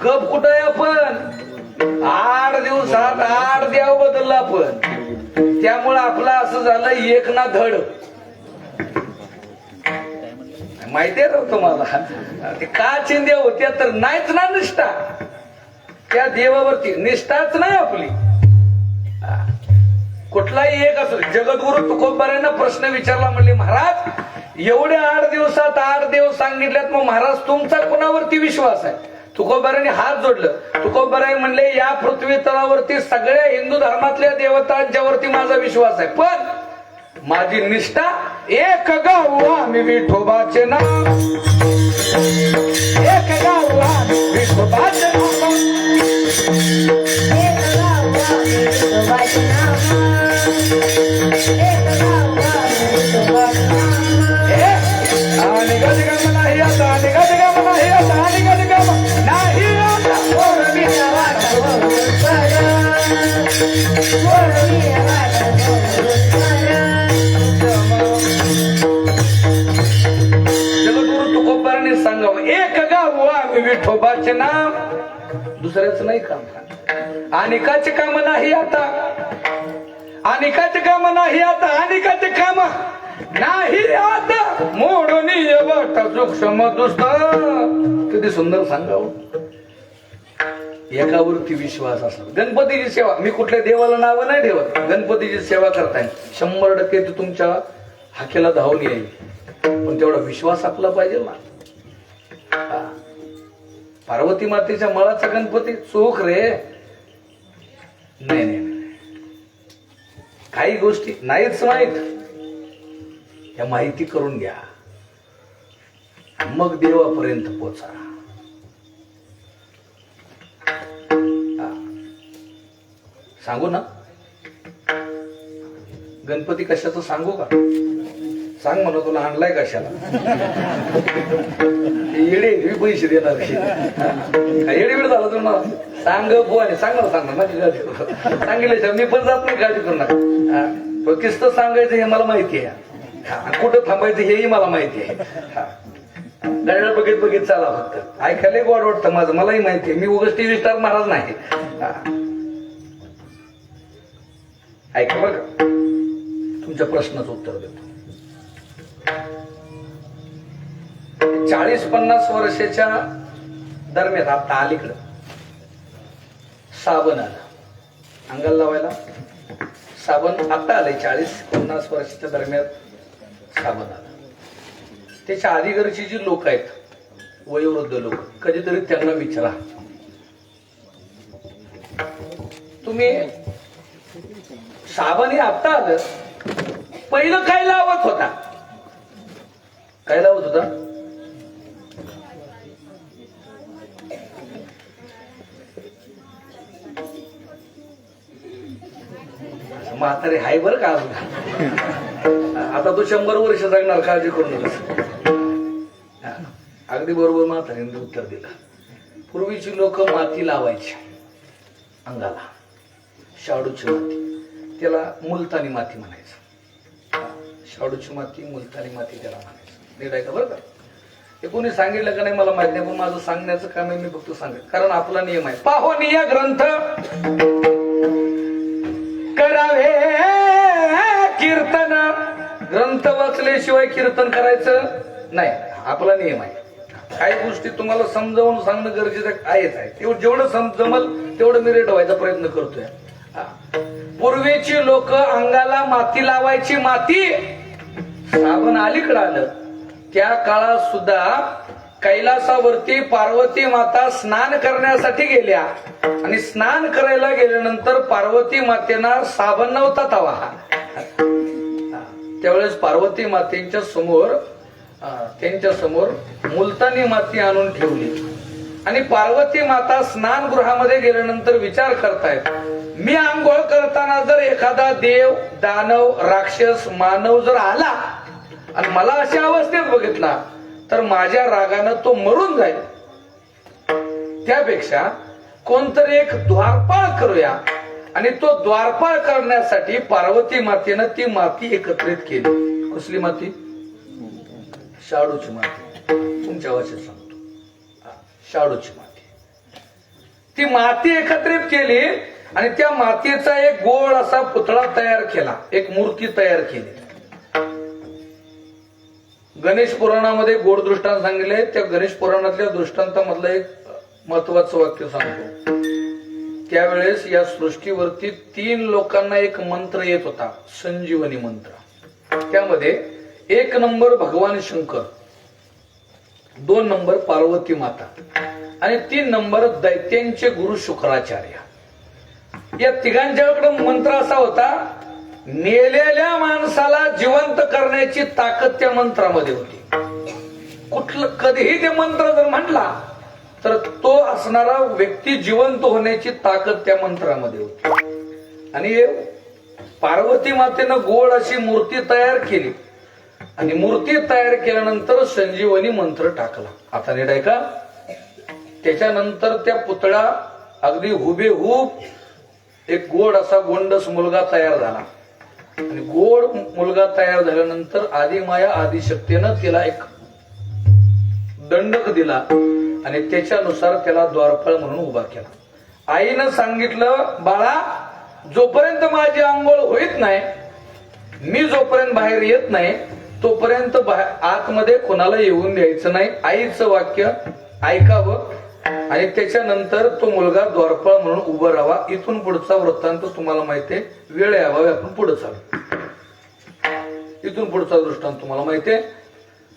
A: गप कुठं आहे आपण? 8 दिवसात 8 देव बदलला आपण. त्यामुळं आपलं असं झालं एक ना धड. माहितीये ना तुम्हाला ते का चिंध्या होत्या तर नाहीच ना निष्ठा. त्या देवावरती निष्ठाच नाही आपली. कुठलाही एक असो. जगद्गुरु तुकोबारांना प्रश्न विचारला, म्हणले महाराज एवढ्या 8 दिवसात 8 देव सांगितल्यात, मग महाराज तुमचा कोणावरती विश्वास आहे? तुकोबारांनी हात जोडलं. तुकोबाराय म्हणले या पृथ्वी तळावरती सगळ्या हिंदू धर्मातल्या देवतांच्यावरती माझा विश्वास आहे, पण माझी निष्ठा एक गाव आम्ही विठोबाचे नाव, एक गाव आम्ही विठोबाचे नाव,
D: एक गाव आम्ही विठोबाचे नाव, एक गाव आम्ही विठोबाचे नाव.
A: आणि गजगम नाही आता, आणि गजगम नाही आता, आणि गजगम नाही आता.
D: पोरगीला वाटा बघून परत, पोरगीला वाटा बघून परत.
A: जगद्गुरु तुकोबारांनी सांगावं एक गाव आम्ही विठोबाचे नाव, दुसऱ्याचं नाही काम. अनेकाचे काम नाही आता, अनेकाचे काम नाही आता, अनेकाचे काम नाही आता. मोडून वाटा सूक्ष्म दुस्त. किती सुंदर सांगावं. एकावरती विश्वास असतो. गणपतीची सेवा, मी कुठल्या देवाला नाव नाही ठेवत. गणपतीची सेवा करताय 100% ते तुमच्या हाकेला धावून येईल, पण तेवढा विश्वास आपला पाहिजे ना. पार्वती मातेच्या मळाचा गणपती चोख रे. नाही नाही, काही गोष्टी नाहीच माहीत, या माहिती करून घ्या, मग देवापर्यंत पोचा. सांगू ना गणपती कशाचं सांगू का? सांग म्हणा, तुला आणलाय कशाला? येडे पैसे देणार येडे झाला तुम्हाला. सांग बुवाने सांगणार सांगणार माझी गाडी सांगितल्याशिवाय मी पण जात नाही गाडी करणार. किस्त सांगायचं हे मला माहिती आहे, कुठं थांबायचं हेही मला माहिती आहे. गाडीला बघित बघित चाला, फक्त ऐकायला गोड वाटतं माझं, मलाही माहिती आहे. मी उगाच टीव्ही स्टार महाराज नाही. ऐका बघा, तुमच्या प्रश्नाचं उत्तर देतो. 40-50 वर्षाच्या दरम्यान आता अलीकडं साबण आला अंगाला लावायला. साबण आता आलंय 40-50 वर्षाच्या दरम्यान साबण आला. त्याच्या अलीकडची जी लोक आहेत, वयोवृद्ध लोक, कधीतरी त्यांना विचारा, तुम्ही साबण हे आता आलं, पहिलं काय लावत होता? काय लावत होता? म्हातारे हाय बर का अजून. आता तो 100 वर्ष जगणार, काळजी करू नका. अगदी बरोबर म्हाताऱ्यांनी उत्तर दिलं. पूर्वीची लोक माती लावायची अंगाला, शाडूची माती, त्याला मुलतानी माती म्हणायचं. शाडूची माती, मुलतानी माती त्याला म्हणायचं. नीट ऐका बरं का. हे कोणी सांगितलं का नाही मला माहित नाही, पण माझं सांगण्याचं काम आहे, मी फक्त सांगेन, कारण आपला नियम आहे. पाहोनिया ग्रंथ करावे कीर्तन. ग्रंथ वाचल्याशिवाय कीर्तन करायचं नाही, आपला नियम आहे. काही गोष्टी तुम्हाला समजावून सांगणं गरजेचं आहेच आहे. तेवढं जेवढं जमल तेवढं मी रेटवायचा प्रयत्न करतोय. पूर्वीची लोक अंगाला माती लावायची. माती साबण अलीकडे आलं त्या काळात सुद्धा कैलासावरती पार्वती माता स्नान करण्यासाठी गेल्या, आणि स्नान करायला गेल्यानंतर पार्वती मातेना साबण नव्हता तवा. त्यावेळेस पार्वती मातेच्या समोर त्यांच्या समोर मुलतानी माती आणून ठेवली, आणि पार्वती माता स्नानगृहामध्ये गेल्यानंतर विचार करतायत, मी आंघोळ करताना जर एखादा देव, दानव, राक्षस, मानव जर आला आणि मला अशा अवस्थेत बघितला तर माझ्या रागानं तो मरून जाईल. त्यापेक्षा कोणतरी एक द्वारपाळ करूया. आणि तो द्वारपाळ करण्यासाठी पार्वती मातेनं ती माती एकत्रित केली. कसली माती? शाडूची माती. तुमच्या भाषेत सांगतो, शाडूची माती. ती माती एकत्रित केली आणि त्या मातीचा एक गोल असा पुतळा तयार केला, एक मूर्ती तयार केली. गणेश पुराणामध्ये गोड दृष्टांत सांगितले. त्या गणेश पुराणातल्या दृष्टांतामधलं एक महत्वाचं वाक्य सांगतो. त्यावेळेस या सृष्टीवरती 3 लोकांना एक मंत्र येत होता, संजीवनी मंत्र. त्यामध्ये 1 नंबर भगवान शंकर, 2 नंबर पार्वती माता आणि 3 नंबर दैत्यांचे गुरु शुक्राचार्य. या तिघांच्याकडे मंत्र असा होता, मेलेल्या माणसाला जिवंत करण्याची ताकद त्या मंत्रामध्ये होती. कुठलं कधीही ते मंत्र जर म्हटला तर तो असणारा व्यक्ती जिवंत होण्याची ताकद त्या मंत्रामध्ये होती. आणि पार्वती मातेनं गोड अशी मूर्ती तयार केली आणि मूर्ती तयार केल्यानंतर संजीवनी मंत्र टाकला. आता नीट आहे का? त्याच्यानंतर त्या पुतळा अगदी हुबेहूब एक गोड असा गोंडस मुलगा तयार झाला. आणि गोड मुलगा तयार झाल्यानंतर आदिमाया आदिशक्तीनं तिला एक दंडक दिला आणि त्याच्यानुसार त्याला द्वारपाळ म्हणून उभा केला. आईनं सांगितलं, बाळा, जोपर्यंत माझी आंघोळ होईत नाही, मी जोपर्यंत बाहेर येत नाही तोपर्यंत आतमध्ये कोणाला येऊन द्यायचं नाही. आईचं वाक्य ऐकावं आणि त्याच्यानंतर तो मुलगा द्वारपाळ म्हणून उभा राहावा. इथून पुढचा वृत्तांत तुम्हाला माहितीये, वेळ यावा, आपण पुढे चालू. इथून पुढचा दृष्टांत तुम्हाला माहितीये.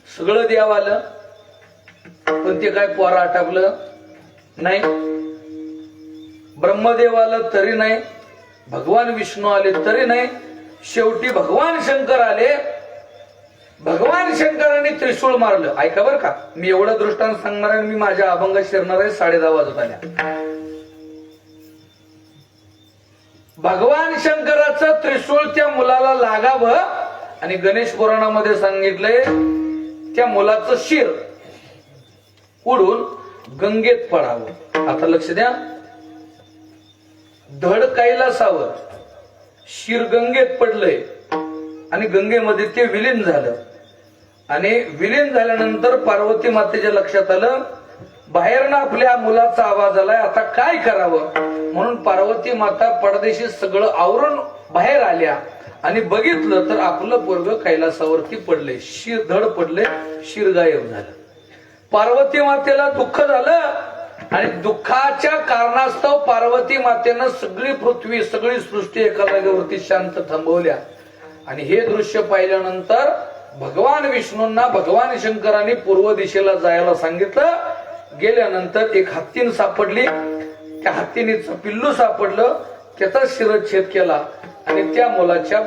A: सगळं देव आलं पण ते काय पोरा आटापलं नाही. ब्रह्मदेव आलं तरी नाही, भगवान विष्णू आले तरी नाही, शेवटी भगवान शंकर आले. भगवान शंकरांनी त्रिशूळ मारलं. ऐका बरं का, मी एवढं दृष्टांत सांगणार आहे. मी माझ्या अभंगात शिरणार आहे. 10:30 वाजत आल्या. भगवान शंकराचं त्रिशूळ त्या मुलाला लागावं आणि गणेश पुराणामध्ये सांगितलंय त्या मुलाचं शिर उडून गंगेत पडावं. आता लक्ष द्या, धड कैलासावर, शिर गंगेत पडलंय आणि गंगेमध्ये ते विलीन झालं. आणि विलीन झाल्यानंतर पार्वती मातेच्या लक्षात आलं, बाहेरनं आपल्या मुलाचा आवाज आलाय, आता काय करावं. म्हणून पार्वती माता परदेशी सगळं आवरून बाहेर आल्या आणि बघितलं तर आपलं पोरग कैलासावरती पडलंय, शिर धड पडले, शिर गायब झालं. पार्वती मातेला दुःख झालं आणि दुःखाच्या कारणास्तव पार्वती मातेनं सगळी पृथ्वी, सगळी सृष्टी एका जागेवरती शांत थांबवल्या. आणि हे दृश्य पाहिल्यानंतर भगवान विष्णूंना भगवान शंकरांनी पूर्व दिशेला जायला सांगितलं. गेल्यानंतर एक हत्तीन सापडली, त्या हत्तीनीचं पिल्लू सापडलं, त्याचा शिरच्छेद केला आणि त्या मुलाच्या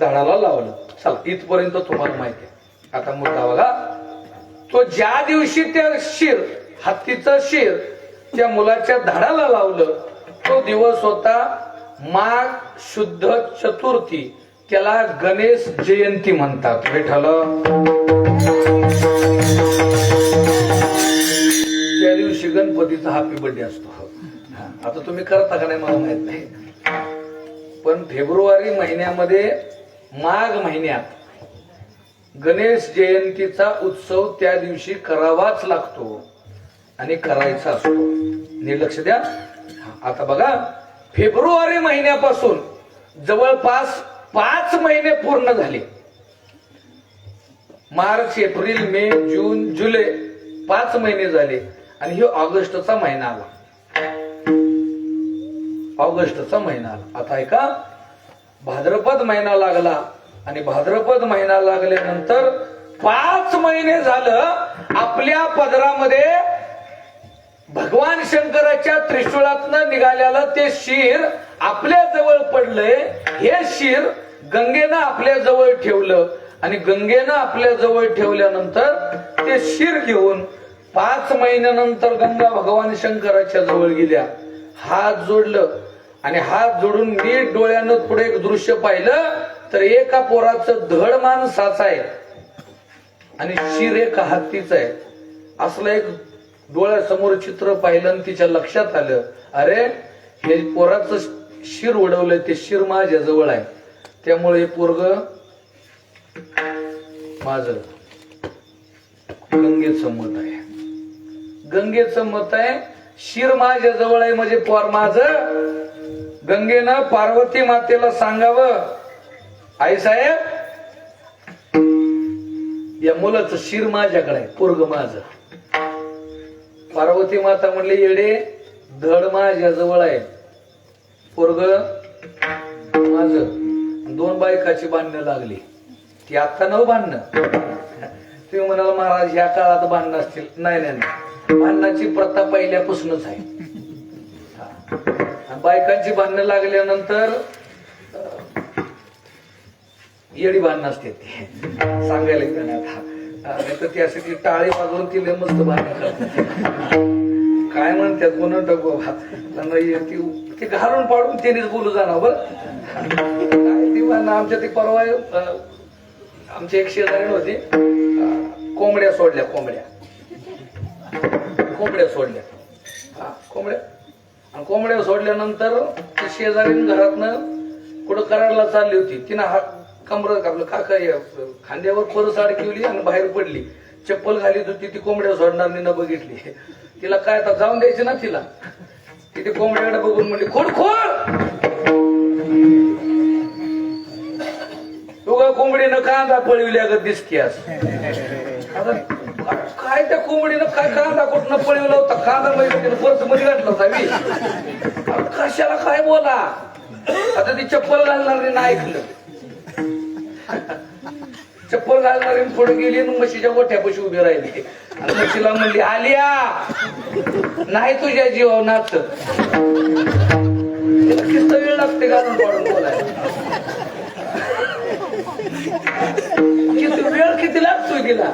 A: धडाला लावलं. चला, इथपर्यंत तुम्हाला माहिती आहे. आता मुद्दा बघा, तो ज्या दिवशी त्या शिर, हत्तीचं शिर त्या मुलाच्या धडाला लावलं, तो दिवस होता माघ शुद्ध चतुर्थी. त्याला गणेश जयंती म्हणतात. विठ्ठल, त्या दिवशी गणपतीचा हॅपी बर्थडे असतो. आता तुम्ही करता का नाही मला माहित नाही, पण फेब्रुवारी महिन्यामध्ये माघ महिन्यात गणेश जयंतीचा उत्सव त्या दिवशी करावाच लागतो आणि करायचा असतो. नीट लक्ष द्या. आता बघा, फेब्रुवारी महिन्यापासून जवळपास 5 महिने पूर्ण झाले. मार्च, एप्रिल, मे, जून, जुलै 5 महिने झाले आणि हे ऑगस्टचा महिना आला. ऑगस्टचा महिना आला. आता ऐका, भाद्रपद महिना लागला आणि भाद्रपद महिना लागल्यानंतर 5 महिने झालं आपल्या पदरामध्ये भगवान शंकराच्या त्रिशूळातनं निघालेलं ते शिर आपल्या जवळ पडलंय. हे शिर गंगेनं आपल्या जवळ ठेवलं आणि गंगेनं आपल्या जवळ ठेवल्यानंतर ते शिर घेऊन 5 महिन्यानंतर गंगा भगवान शंकराच्या जवळ गेल्या. हात जोडलं आणि हात जोडून नीट डोळ्यानं पुढे एक दृश्य पाहिलं तर एका पोराचं धड माणसाचं आहे आणि शिर एका हत्तीचं आहे. असलं एक डोळ्यासमोर चित्र पाहिलं आणि तिच्या लक्षात आलं, अरे हे पोराचं शिर उडवलंय, ते शिर माझ्या जवळ आहे, त्यामुळे हे पोरग माझं. गंगेचं मत आहे, गंगेचं मत आहे, शिर माझ्या जवळ आहे म्हणजे पोर माझं. गंगेनं पार्वती मातेला सांगावं, आई साहेब या मुलाचं शिर माझ्याकडे आहे, पोरग माझं. पार्वती माता म्हणली, येडे धड माझ्या जवळ आहे, पोरग माझं. 2 बायकाची भांडणं लागली. ती आता नव भांडणं. तुम्ही म्हणाल महाराज या काळात भांडणं असतील. नाही नाही नाही, भांडणाची प्रथा पहिल्यापासूनच आहे. बायकांची भांडणं लागल्यानंतर येडी भांडणं असते ती, सांगायला येत नाही आता. नाही तर ती अशी ती टाळी वाजवून तिला मस्त भांडणं करते. काय म्हणतात म्हणून टाकू ते घालून पाडून त्यानेच बोलू जाणार बरं. काय ती भांडणं आमच्या ती परवा आमच्या एक शेजारी होती, कोंबड्या सोडल्या, कोंबड्या सोडल्या. कोंबड्या सोडल्यानंतर ती शेजारी घरातनं कुठं करायला चालली होती. तिनं कमर आपलं खांद्यावर परस अडकवली आणि बाहेर पडली. चप्पल घालीत होती, ती कोंबड्या सोडणारीनं बघितली. तिला काय आता जाऊन द्यायची ना तिला. तिथे कोंबड्याकडे बघून म्हणली, खोड खोड. तुगा कोंबडीनं कांदा पळविल्या ग दिसतीस. आता काय त्या कोंबडीनं काय कांदा कुठनं पळवला होता? कांदा मध्ये पर्स मध्ये घातला होता. कशाला काय बोला. आता ती चप्पल घालणारीनं ऐकलं. चप्पल घालणारी पुढे गेली आणि म्हशीच्या गोठ्यापाशी उभी राहिली आणि म्हशीला म्हणली, आलिया नाही तुझ्या जीवनाच. तिला किती वेळ लागते घालून पाडून बोलायला. किती वेळ किती लागतोय तिला.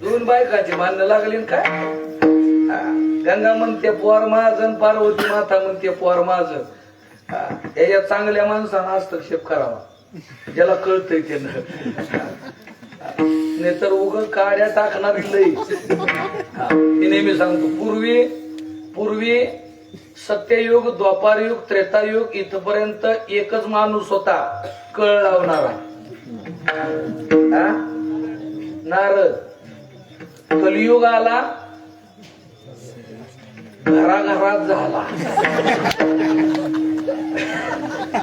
A: 2 बायकाची भांडणं लागली काय. गंगा म्हणते पोर माझं, पार्वती माता म्हणते पोर माझं. याच्या चांगल्या माणसानं हस्तक्षेप करावा, ज्याला कळतंय त्यानं. नाही तर उग काड्या टाकणारी लई. मी नेहमी सांगतो, पूर्वी सत्ययुग, द्वापारयुग, त्रेतायुग इथपर्यंत एकच माणूस होता कळ लावणारा, नारद. कलियुग आला, घराघरात झाला.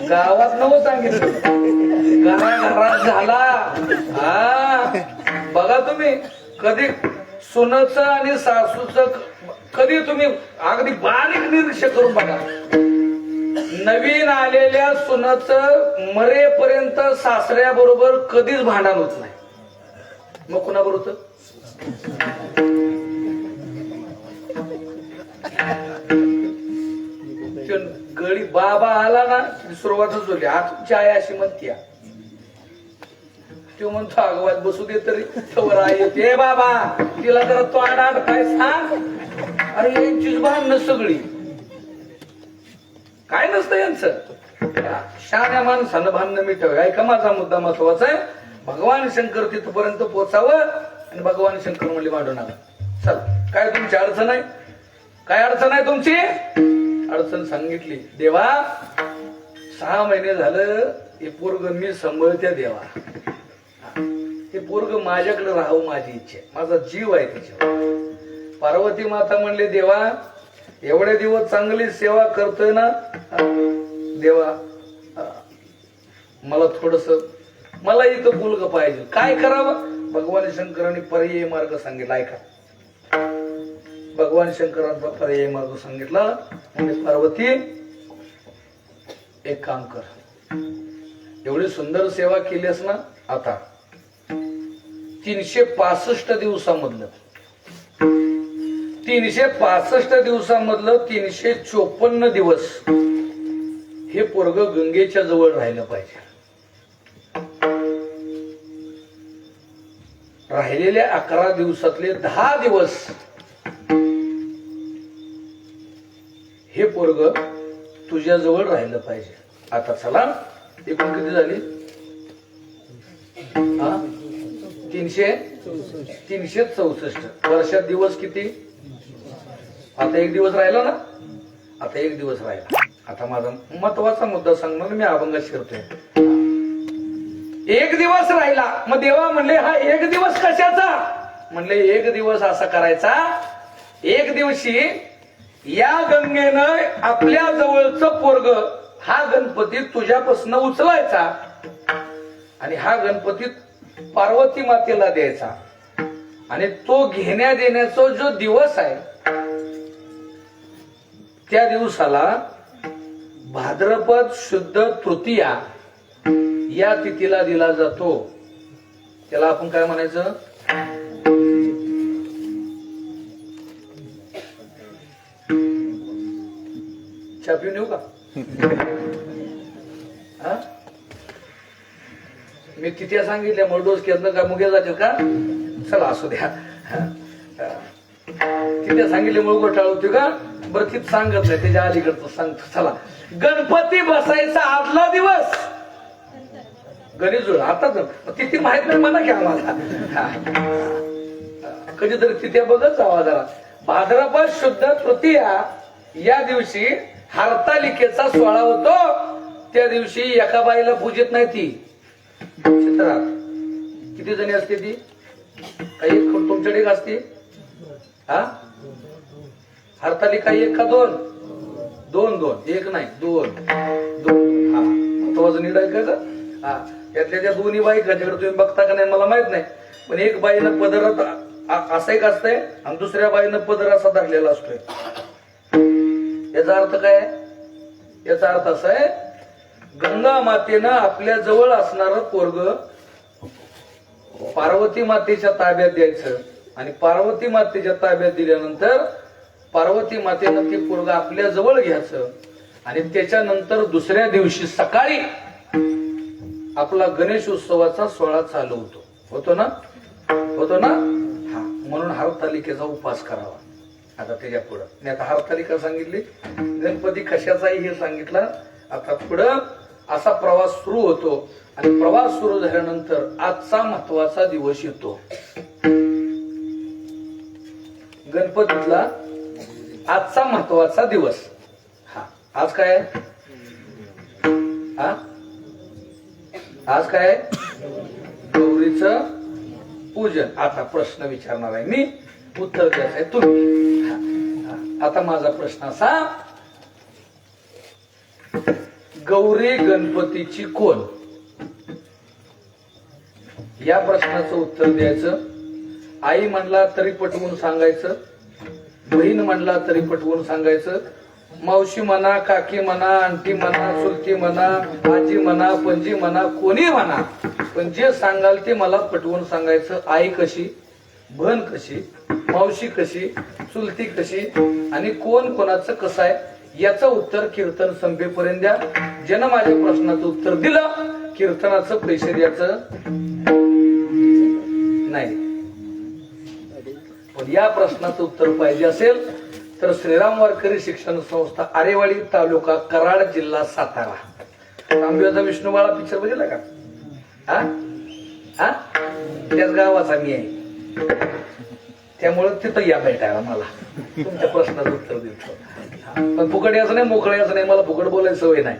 A: गावात नव्हतं सांगितलं, घराघरात झाला. बघा तुम्ही कधी सुनचं आणि सासूचं कधी तुम्ही अगदी बारीक निरीक्षण करून बघा. नवीन आलेल्या सुनचं मरेपर्यंत सासऱ्याबरोबर कधीच भांडण होत नाही. मग कुणाबरोबर? गडी बाबा आला ना, सुरुवातच झाली. हा तुमची आई अशी म्हणते. तो म्हणतो अगवात बसू दे तरी तवर आई येते. बाबा तिला जरा तो आड काय सांग. अरे यांचीच भांडणं सगळी. काय नसतं यांचं. शहाण्या माणसानं भांडणं मिटवावं. ऐका, माझा मुद्दा महत्वाचा आहे. भगवान शंकर तिथपर्यंत पोचावं आणि भगवान शंकर म्हणले मांडू नका. चल, काय तुमची अडचण आहे? काय अडचण आहे तुमची? अडचण सांगितली. देवा 6 महिने झालं हे पोरग मी सांभाळत्या. देवा हे पोरग माझ्याकडे राहावं माझी इच्छा, माझा जीव आहे तिच्यावर. पार्वती माता म्हणले, देवा एवढे दिवस चांगली सेवा करतोय ना देवा, मला थोडस मला इथं मुलगा पाहिजे. काय करावं? भगवान शंकरांनी पर्यायी मार्ग सांगितला. ऐका, भगवान शंकरांचा पर्यायी मार्ग सांगितला. म्हणजे पार्वती एक काम कर, एवढी सुंदर सेवा केलीस ना, आता 365 दिवसामधलं 354 दिवस हे पोरग गंगेच्या जवळ राहिलं पाहिजे. राहिलेल्या 11 दिवसातले 10 दिवस हे पोरग तुझ्या जवळ राहिलं पाहिजे. आता चला, एकूण किती झाली? 364 वर्षात दिवस किती? आता एक दिवस राहिला ना, आता एक दिवस राहिला. आता माझा महत्वाचा मुद्दा सांगणार मी, अभंगात शिरतोय. एक दिवस राहिला. मग देवा म्हणले हा एक दिवस कशाचा? म्हणले एक दिवस असा करायचा, एक दिवशी या गंगेनं आपल्या जवळचं पोरग हा गणपती तुझ्यापासून उचलायचा आणि हा गणपती पार्वती मातेला द्यायचा. आणि तो घेण्या देण्याचा जो दिवस आहे त्या दिवसाला भाद्रपद शुद्ध तृतीया या तिथीला दिला जातो. त्याला आपण काय म्हणायचं? चहा पिऊन येऊ का? हा? मी तिथे सांगितल्या मग डोस घेतलं का मुगे जातील का? चला असू द्या. तिथे सांगितले मुळ घोटाळ होती का? बरं तिथे सांगत नाही, त्याच्या अलीकडचं सांगतो. चला, गणपती बसायचा आदला दिवस गणेश आता तिथे माहित नाही म्हणा की आम्हाला. कधीतरी तिथे बघत जावा जरा. भाद्रपद शुद्ध तृतीया या दिवशी हरतालिकेचा सोहळा होतो. त्या दिवशी एका बाईला पूजित नाही ती चित्रात. किती जणी असते ती? काही तुमच्याकडे असते? हा, हरतालिका एक का दोन? दोन. एक नाही, दोन. हा, महत्वाचं नीट ऐकायचं. हा, त्यातल्या त्या दोन्ही बाई कशाकडे तुम्ही बघता का नाही मला माहित नाही, पण एक बाईनं पदरात असं एक असतंय आणि दुसऱ्या बाईनं पदर असा धरलेला असतोय. याचा अर्थ काय? याचा अर्थ असा आहे, गंगा मातेनं आपल्या जवळ असणारं पोरग पार्वती मातेच्या ताब्यात द्यायचं आणि पार्वती मातेच्या ताब्यात दिल्यानंतर पार्वती मातेनं ते पोरग आपल्या जवळ घ्यायचं आणि त्याच्यानंतर दुसऱ्या दिवशी सकाळी आपला गणेश उत्सवाचा सोहळा चालू होतो. होतो ना? हा, म्हणून हरतालिकेचा उपास करावा. आता त्याच्या पुढं मी आता हरतालिका सांगितली, गणपती कशाचाही हे सांगितलं. आता पुढं असा प्रवास सुरू होतो आणि प्रवास सुरू झाल्यानंतर आजचा महत्वाचा दिवस येतो. गणपतीतला आजचा महत्वाचा दिवस. हा, आज काय? हा, आज काय? गौरीचं पूजन. आता प्रश्न विचारणार आहे मी, उत्तर द्यायचं आहे तुम्ही. आता माझा प्रश्न असा, गौरी गणपतीची कोण? या प्रश्नाचं उत्तर द्यायचं. आई म्हणला तरी पटवून सांगायचं, बहीण म्हणला तरी पटवून सांगायचं, मावशी म्हणा, काकी म्हणा, आंटी म्हणा, चुलती म्हणा, आजी म्हणा, पणजी म्हणा, कोणी म्हणा, पण जे सांगाल ते मला पटवून सांगायचं. आई कशी, बहन कशी, मावशी कशी, चुलती कशी आणि कोण कोणाचं कसं आहे याचं उत्तर कीर्तन संपेपर्यंत द्या. ज्यानं माझ्या प्रश्नाचं उत्तर दिलं कीर्तनाचं पैसे द्यायचं नाही. पण या प्रश्नाचं उत्तर पाहिजे असेल तर श्रीराम वारकरी शिक्षण संस्था, आरेवाडी तालुका, कराड, जिल्हा सातारा. तांब्याचा विष्णुबाळा पिक्चर बघितला का? हा हा, त्याच गावाचा मी आहे, त्यामुळे तिथं या भेटायला मला तुमच्या प्रश्नाचं उत्तर देतो. पण फुकट याचं नाही, मोकळं याचं नाही, मला फुकट बोलायची सवय नाही.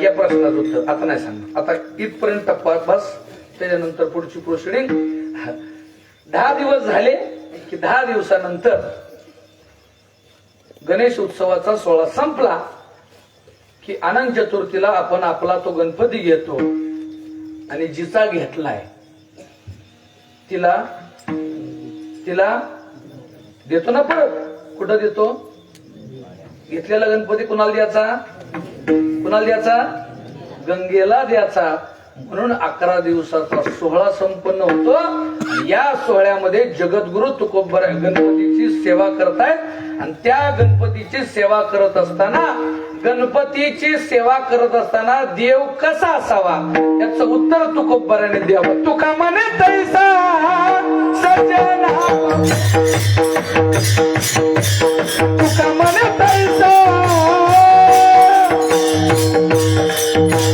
A: या प्रश्नाचं उत्तर आता नाही सांगणार. आता इथपर्यंत टप्पा बस, त्याच्यानंतर पुढची प्रोसिडिंग. 10 दिवस झाले की 10 दिवसानंतर गणेश उत्सवाचा सोहळा संपला की अनंत चतुर्थीला आपण आपला तो गणपती घेतो आणि जिचा घेतलाय तिला देतो ना परत. कुठं देतो? घेतलेला गणपती कुणाला द्यायचा? गंगेला द्यायचा. म्हणून 11 दिवसाचा सोहळा संपन्न होतो. या सोहळ्यामध्ये जगद्गुरु तुकोबर गणपतीची सेवा करतायत आणि त्या गणपतीची सेवा करत असताना देव कसा असावा याचं उत्तर तुकोबराने द्यावं. तुका म्हणे तैसा सजना, तुका म्हणे तैसा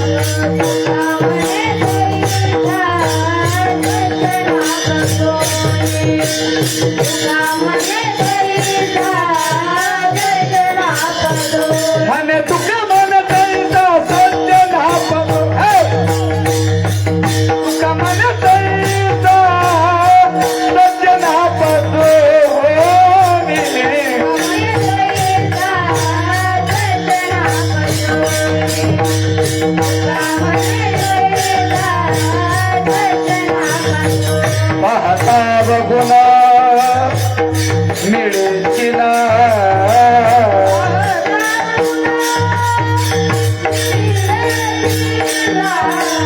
D: तुका म्हणे
A: म्हणे तुका मन तैसा सत्य नापदो तुका मन तैसा सत्य नापदो पाहता बघुना मिळेची ना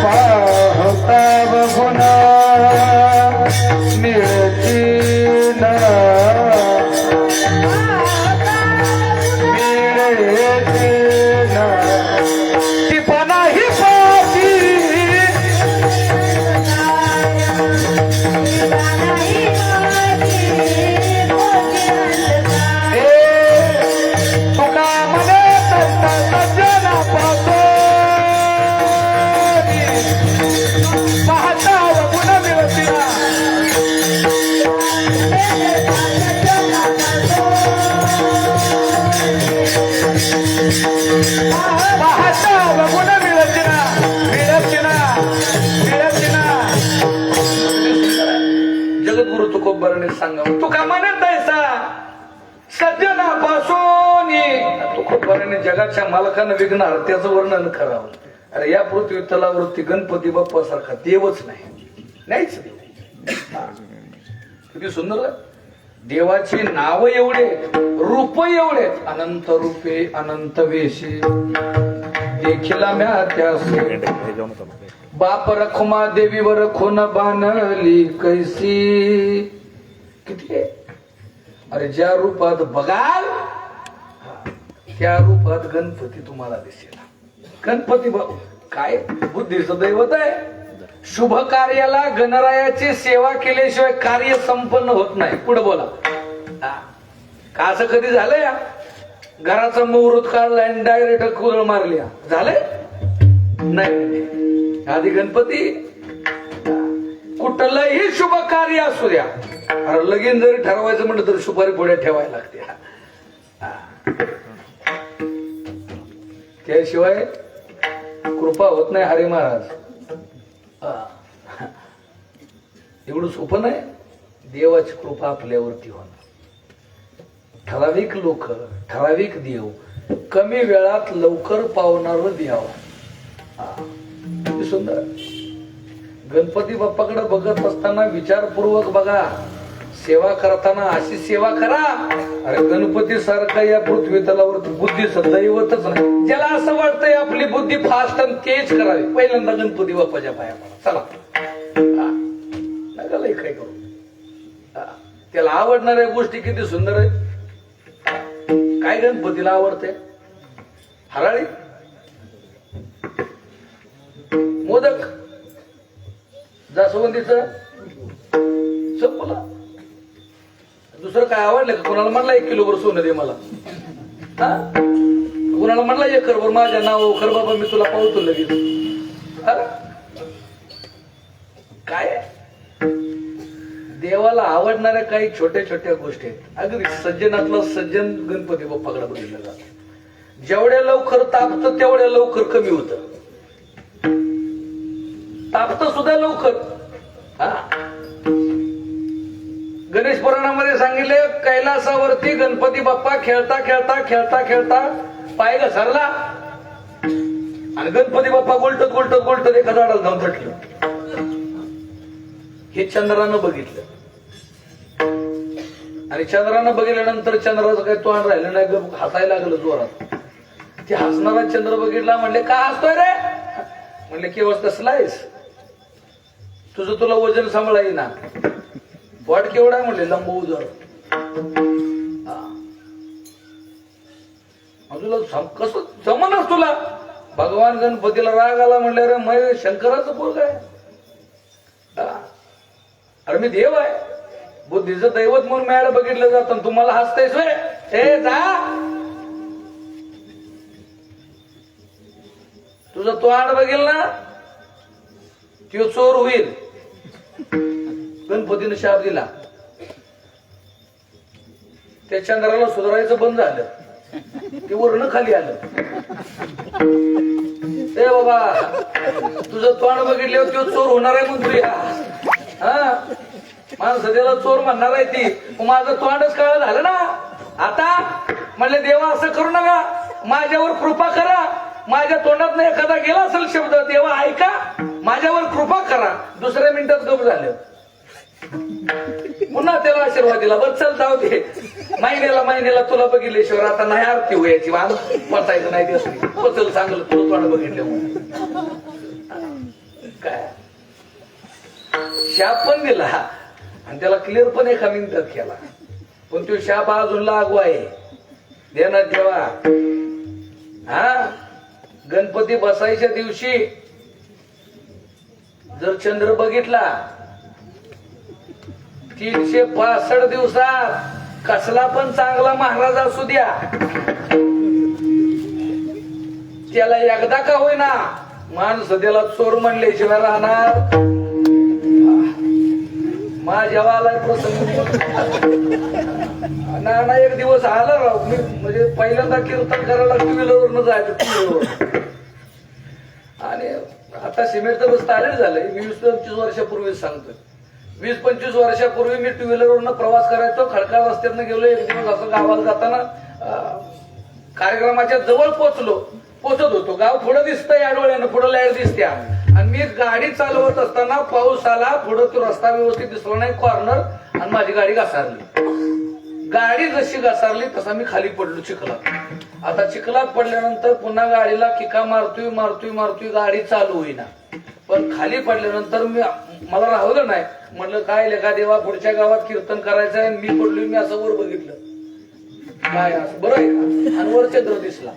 A: पाहता बघुना मिळेची ना मिळेची ना टिपणा ही पाठी तुका मने तैसा सज्जन पाहतो पाहता गुण मिळतीला पाहता गुण मिळतीला जगद्गुरु तुकोबराने सांगावं तुका म्हणत तैसा सज्जनापासून तुकोबराने जगाच्या मालकानं विघ्नार त्याचं वर्णन करावं. अरे या पृथ्वी तलावरती गणपती बाप्पा सारखा देवच नाहीच देव. किती सुंदर आहे. देवाची नाव एवढे रूप एवढे अनंत रूपे अनंत वेशी देखीला म्या त्यासी बाप रखुमा देवीवर खून बांधली कैसी. किती आहे. अरे ज्या रूपात बघाल त्या रूपात गणपती तुम्हाला दिसेल. गणपती काय बुद्धीचं दैवत आहे. शुभ कार्याला गणरायाची सेवा केल्याशिवाय कार्य संपन्न होत नाही. पुढे बोला. का असं कधी झालंय. घराचा मुहूर्त काढलाय आणि डायरेक्ट कुदळ मारली झालंय नाही. आधी गणपती कुठलंही शुभ कार्य असू द्या. अरे लगीन जरी ठरवायचं म्हटलं तर सुपारी पुढे ठेवायला लागते. त्याशिवाय कृपा होत नाही. हरी महाराज एवढं सोपं नाही. देवाची कृपा आपल्यावरती होणं. ठराविक लोक ठराविक देव कमी वेळात लवकर पावणार देव. सुंदर. गणपती बाप्पाकडे बघत असताना विचारपूर्वक बघा. सेवा करताना अशी सेवा करा. अरे गणपती सारखा या पृथ्वी तलावरती बुद्धीचं दैवतच नाही. ज्याला असं वाटतंय आपली बुद्धी फास्ट आणि तेज करावी पहिल्यांदा गणपती बाप्पाच्या पाया पडा. चला नका लई काय करू. त्याला आवडणाऱ्या गोष्टी किती सुंदर आहेत. काय गणपतीला आवडते. हराळी मोदक जास्वंदीचं संपला. दुसरं काय आवडलं का. कोणाला म्हणला 1 किलोभर सोनं दे मला. कोणाला म्हणला 1 करभर माझ्या नाव खर बाबा मी तुला पावतो लगेच. काय देवाला आवडणाऱ्या काही छोट्या छोट्या गोष्टी आहेत. अगदी सज्जनातला सज्जन गणपती बाप्पाकडे बघितलं जात. जेवढ्या लवकर तापतं तेवढ्या लवकर कमी होतं. तापतं सुद्धा लवकर. गणेश पुराणामध्ये सांगितले कैलासावरती गणपती बाप्पा खेळता खेळता खेळता खेळता पाय घसरला आणि गणपती बाप्पा गोलटत गोलटत गोलटत एका झाडाला जाऊन चटलं. हे चंद्रानं बघितलं आणि चंद्रानं बघितल्यानंतर चंद्राचं काही तोंड राहिलं नाही. हसायला लागलं जोरात. ते हसणारा चंद्र बघितला. म्हणले का हसतोय रे. म्हणले केवळ कसला आहेस. तुझं तुला वजन सांभाळा येईना. वाट केवढा आहे म्हणले लंबू जर तुला कसं जमणार तुला. भगवान गणपतीला राग आला म्हणले अरे मग शंकराचं पोरग आहे. अरे मी देव आहे. बुद्धीचं दैवत म्हणून मिळायला बघितलं जातं. तुम्हाला हसतायस वे. हे जा तुझा तो आड बघेल ना तो चोर होईल. गणपतीने शाप दिला त्या चंद्राला सुधारायचं बंद झालं, ते वरण खाली आलं. ए बाबा, तुझं तोंड बघितल्यावर तो चोर होणार आहे म्हणतो या. हा, माणसं त्याला चोर म्हणणार आहे ती. माझं तोंडच काळ झालं ना. आता म्हणले देवा असं करू नका, माझ्यावर कृपा करा. माझ्या तोंडात एखादा गेला असेल शब्द, देवा ऐका, माझ्यावर कृपा करा. दुसऱ्या मिनिटात गप झालं. पुन्हा त्याला आशीर्वाद दिला. बरं चल जाऊ दे, महिन्याला तुला बघितल्याशिवाय आता नाही आरती व्हायची, पचायचं नाही दिवस. पचल चांगलं तुला तोंड बघितलं म्हणून. काय शाप पण दिला आणि त्याला क्लिअर पण एका मिनिटात केला. पण तो शाप अजून लागू आहे. ध्यानात ठेवा. हा, गणपती बसायच्या दिवशी जर चंद्र बघितला 365 दिवसात कसला पण चांगला महाराज असू द्या, त्याला एकदा का होईना माणसं त्याला चोर म्हणल्याशिवाय राहणार. माझ्यावा आलाय प्रसंग. ना एक दिवस आला राव, मी म्हणजे पहिल्यांदा कीर्तन करायला टू व्हीलरवरनं जायचं. टू व्हीलरवर. आणि आता सिमेंटचं बस तारीख झालंय. मी 20-25 वर्षापूर्वीच सांगतोय. 20-25 वर्षापूर्वी मी टू व्हीलरवरनं प्रवास करायचो. खडकाळ रस्त्यातनं गेलो. एक दिवस असं गावाला जाताना कार्यक्रमाच्या जवळ पोचत होतो. गाव थोडं दिसतंय या डोळ्यानं, पुढं लाईट दिसत्या. आणि मी गाडी चालवत असताना पाऊस आला. पुढं तो रस्ता व्यवस्थित दिसला नाही, कॉर्नर, आणि माझी गाडी घसारली. गाडी जशी घसारली तसा मी खाली पडलो चिखलात. आता चिखलात पडल्यानंतर पुन्हा गाडीला किका मारतोय, गाडी चालू होईना. पण खाली पडल्यानंतर मला राहवलं नाही. म्हटलं काय लेखा देवा, पुढच्या गावात कीर्तन करायचं आहे, मी पडलोय. मी असं वर बघितलं, काय असं बरं आहे का, आणि वर चंद्र दिसला.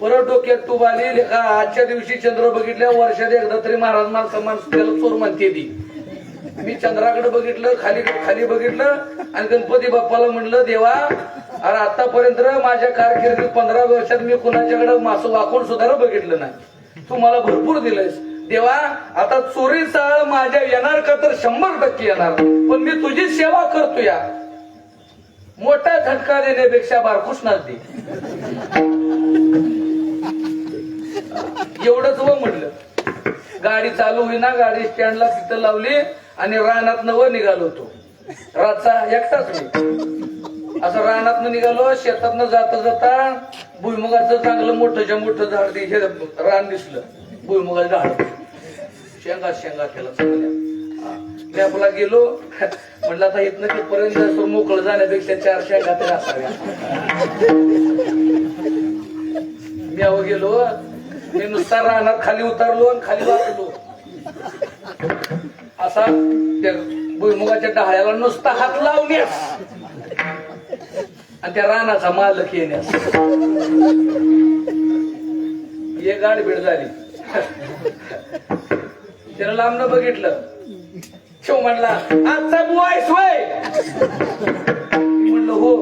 A: परत डोक्यात तूब आली. लेखा आजच्या दिवशी चंद्र बघितल्या वर्षात एकदा तरी महाराज माणसं त्याला चोर म्हणते ती. मी चंद्राकडे बघितलं, खाली बघितलं, आणि गणपती बाप्पाला म्हणलं देवा, अरे आतापर्यंत माझ्या कारकिर्दीत 15 वर्षात मी कुणाच्याकडे मासं वाकून सुद्धा बघितलं नाही. तू मला भरपूर दिलंयस देवा. आता चोरी चाळ माझ्या येणार का, तर 100% येणार. पण मी तुझी सेवा करतो या. मोठा झटका देण्यापेक्षा बारकुसनाच दे. एवढंच व म्हटलं. गाडी चालू होईना. गाडी स्टँडला तिथं लावली आणि रानात नव निघालो होतो. रातचा एकटाच मी. असं रानात निघालो. शेतातनं जाता भुईमुगाचं चांगलं मोठं झाड रान दिसलं. भुईमुगाचं झाड, शेंगा त्याला चांगल्या. मी आपला गेलो. म्हटलं आता इथनं तिथपर्यंत मोकळं जाण्यापेक्षा 4 शेंगा तरी असाव्या. मी अहो गेलो. मी नुसता रानात खाली उतरलो आणि खाली वाचलो. असा त्या भुईमुगाच्या डहाळ्याला नुसता हात लावण्यास आणि त्या रानाचा मालक येण्यास ये गाडबीड झाली. त्यानं लांबनं बघितलं. शिव म्हणला आजचा बुवा आहेस वय. म्हणलं हो.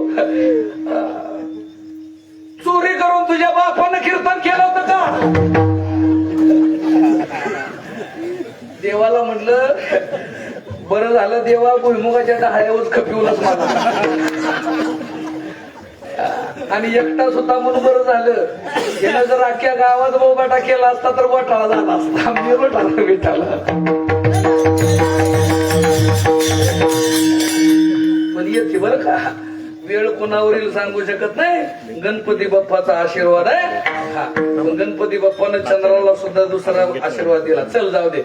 A: चोरी करून तुझ्या बापानं कीर्तन केलं होतं का. देवाला म्हणलं बरं झालं देवा, भुईमुगाच्या डहाळ्यावर खपिवलंच मला. आणि एकटाच होता म्हणून बरं झालं. यानं जर अख्ख्या गावात बोबाटा केला असता तर गोठाळा झाला असता. मी गोठाळा भेटाला. पण येते बरं का, वेळ कोणावरील सांगू शकत नाही. गणपती बाप्पाचा आशीर्वाद आहे. हा, पण गणपती बाप्पानं चंद्राला सुद्धा दुसरा आशीर्वाद दिला. चल जाऊ दे,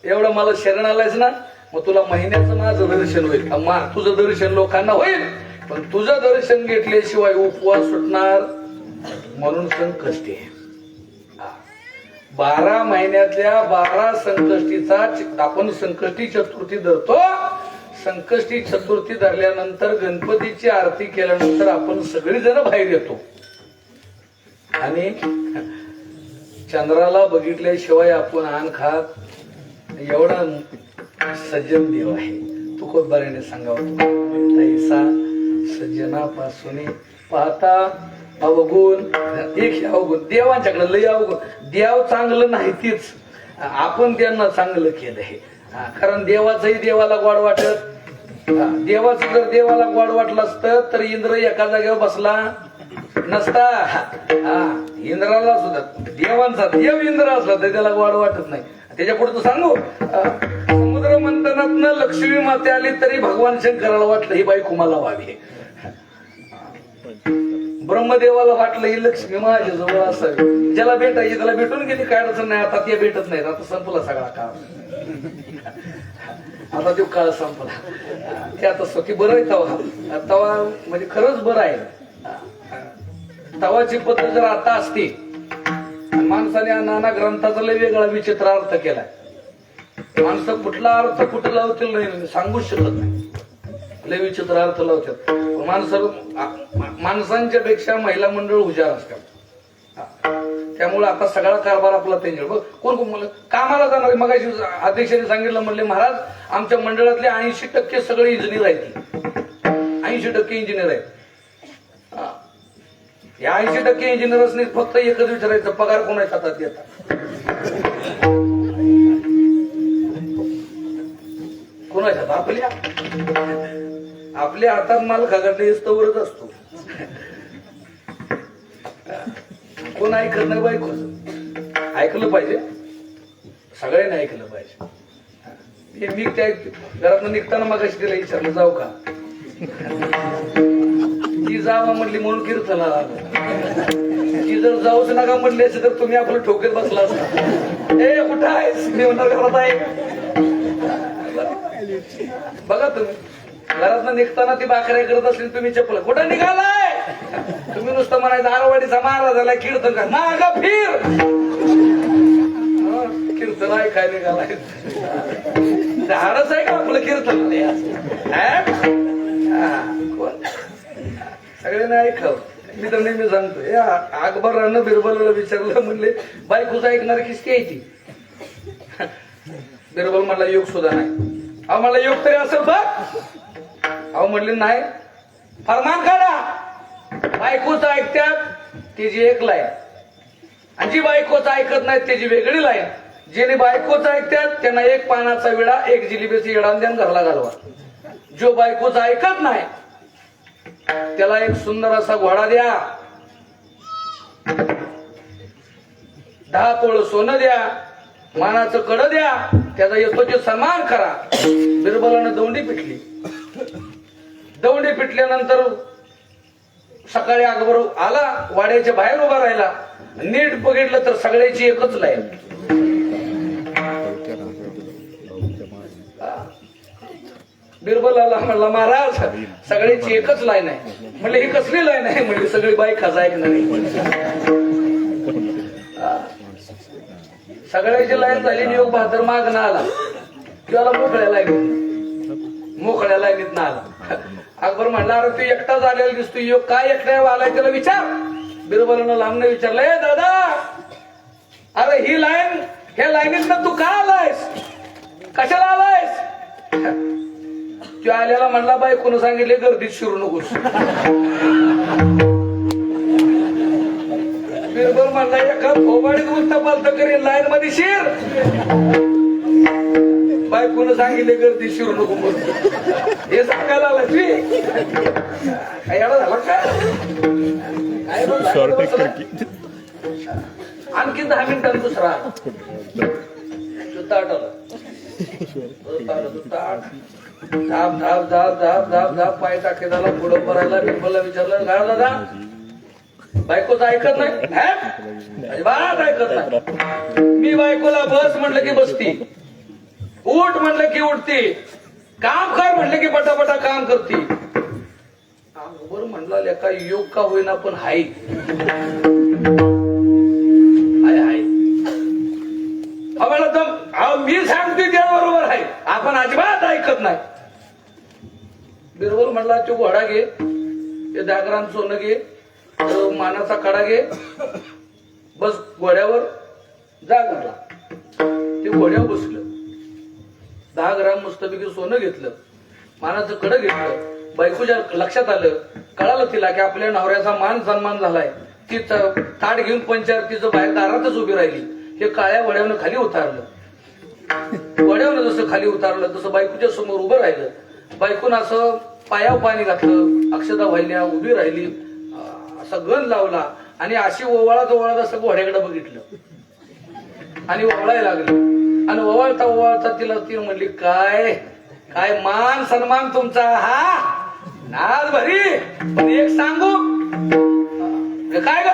A: एवढं मला शरण आलायच ना, मग तुला महिन्याचं माझं दर्शन होईल. तुझं दर्शन लोकांना होईल, पण तुझं दर्शन घेतल्याशिवाय उपवास सुटणार. म्हणून संकष्टी 12 महिन्यातल्या 12 संकष्टीचा आपण संकष्टी चतुर्थी धरतो. संकष्टी चतुर्थी धरल्यानंतर गणपतीची आरती केल्यानंतर आपण सगळीजण बाहेर येतो आणि चंद्राला बघितल्याशिवाय आपण आण खात. एवढा सज्जन देव आहे. तुकोबाराने सांगावं, तैसा सज्जनापासून पाहता अवगुण. एक अवगुण देवांच्याकडे लय अवगुण. देव चांगलं नाही तीच आपण त्यांना चांगलं केलंय. कारण देवाचंही देवाला गोड वाटत, देवाचं जर देवाला गोड वाटलं असतं तर इंद्र एका जागेवर बसला नसता. इंद्राला सुद्धा देवांचा देव इंद्र असला तरी त्याला गोड वाटत नाही. त्याच्या पुढे सांगू, समुद्र मंथनातनं लक्ष्मी माते आली तरी भगवान शंकराला वाटलं ही बाई कुमाला व्हावी. ब्रह्मदेवाला वाटलं ही लक्ष्मी माझ्या जवळ असावी. ज्याला भेटायची त्याला भेटून गेली, काय अडचण नाही. आता ते भेटत नाही, आता संपला सगळा काळ. आता तो काळ संपला. ते आता स्वतः बरं आहे तवा. तवा म्हणजे खरंच बरं आहे. तवाची पद्धत जर आता असती, माणसाने नाना ग्रंथाचा लय वेगळा विचित्र अर्थ केलाय. माणसं कुठला अर्थ कुठं लावतील नाही सांगूच शकत नाही. लय विचित्र अर्थ लावतात माणसांच्या पेक्षा महिला मंडळ हुशार असतात. त्यामुळे आता सगळा कारभार आपला त्यांच्या कोण कोण म्हणलं कामाला जाणार. मग अध्यक्षांनी सांगितलं, म्हणले महाराज आमच्या मंडळातले 80% सगळे इंजिनियर आहेत. 80% इंजिनियर आहेत. या 80% इंजिनियर्सनी फक्त एकच विचारायचं, पगार कोणाच्या हातात देतात. कोणाच्या हातात? आपल्या हातात माल खगाटले तवरच असतो. कोण ऐकत नाही बायको. ऐकलं पाहिजे, सगळ्यांनी ऐकलं पाहिजे. मी त्या घरात निघताना मग तिला विचारलं जाऊ का, ती जावा म्हणली म्हणून कीर्तनाला आलो. ती जर जाऊच नका म्हणली असं तर तुम्ही आपलं ठोकेत बसला असता. ए कुठं आहेस? मी म्हणणार घरात आहे. बघा तुम्ही घरात निघताना ती बाकऱ्या करत असेल, तुम्ही चप्पल कुठं निघालाय? तुम्ही नुसतं म्हणायचं आरवाडीचा महाराज झाला कीर्तन का मागा फिर. कीर्तन ऐकाय निघालाय. धाडच आहे का आपलं कीर्तन? सगळ्यांना ऐकावं. मी तर नेहमी सांगतो, अकबरानं बिरबलाला विचारलं, म्हणले बायकोच ऐकणार किसकी आहे ती? बिरबल म्हणला योग सुद्धा नाही. अहो मला योग तरी असेल बघ. अहो म्हणले नाही, फरमान काढा. बायकोच ऐकत्यात त्याची एक लाईन, आणि जी बायकोच ऐकत नाही त्याची वेगळी लाईन. जेणे बायकोच ऐकत्यात त्यांना एक पानाचा विडा, एक जिलेबीची येडा द्या, घरला घालवा. जो बायकोच ऐकत नाही त्याला एक सुंदर असा घोडा द्या, 10 तोळ सोनं द्या, मानाचं कड द्या, त्याचा येतो ते सन्मान करा. बिरबलानं दौंडी पिटली. दौंडी पिटल्यानंतर सकाळी अकबर आला, वाड्याच्या बाहेर उभा राहिला. नीट बघितलं तर सगळ्याची एकच लाईन. बिरबलाला म्हणला महाराज सगळ्याची एकच लाईन आहे. म्हणले ही कसली लाईन आहे? म्हणजे सगळी बाई खाजा ऐकणार नाही. सगळ्याची लाईन झाली. योग बहादर मागणं आला किंवा मोकळ्या लाईनीत आला. अकबर म्हणला अरे तू एकटा झालेला दिसतो, योग काय एकट्या आलाय त्याला विचार. बिरबलानं लांबनं विचारलं, ए दादा अरे ही लाईन, ह्या लाईनीत तू का आलायस, कशाला आलायस? तू आल्याला म्हणला बायकोनं सांगितले गर्दीत शिरू नकोस. बिरबल म्हणला एका फोबाडीत उलटा पालता करीन, लाईन मध्ये शिर. बायकोनं सांगितले गर्दीत शिरू नको हे सांगायला आला तुम्ही. काय एवढा झाला काय? आणखी 10 मिनिटांत दुसरा ताट आला. धाप धाप धाप धाप धाप धाप पाय टाके झाला. पुढं भरायला बिरबलला विचारलं, काय दादा बायकोच ऐकत नाही? अजिबात ऐकत नाही. मी बायकोला बस म्हटलं की बसती, उठ म्हटलं की उठती, काम कर म्हटलं की पटापटा काम करती. बरं म्हणला लेका योग का होईना पण हाय मी सांगते त्याबरोबर आहे, आपण अजिबात ऐकत नाही. बिरबल म्हणला तो घोडा घे, ते 10 ग्राम सोनं घे, मानाचा कडा घे, बस घोड्यावर जा म्हटला. ते घोड्यावर बसलं, 10 ग्राम मस्तपैकी सोनं घेतलं, मानाचं कडं घेतलं. बायकोच्या लक्षात आलं, कळालं तिला की आपल्या नवऱ्याचा मान सन्मान झालाय. ती ताट घेऊन पंचायत तिचं बाहेर दारातच उभी राहिली. हे काळ्या वड्यावनं खाली उतारलं. वड्यावनं जसं खाली उतारलं तसं बायकोच्या समोर उभं राहिलं बायकून असं पायावर पाणी घातलं, अक्षता व्हायल्या, उभी राहिली, असा गण लावला आणि अशी ओवाळत असं घोड्याकडे बघितलं आणि ओवाळायला लागली. आणि ओवाळता तिला ती म्हणली, काय काय मान सन्मान तुमचा, हा नाद भरी. पण एक सांगू, काय ग,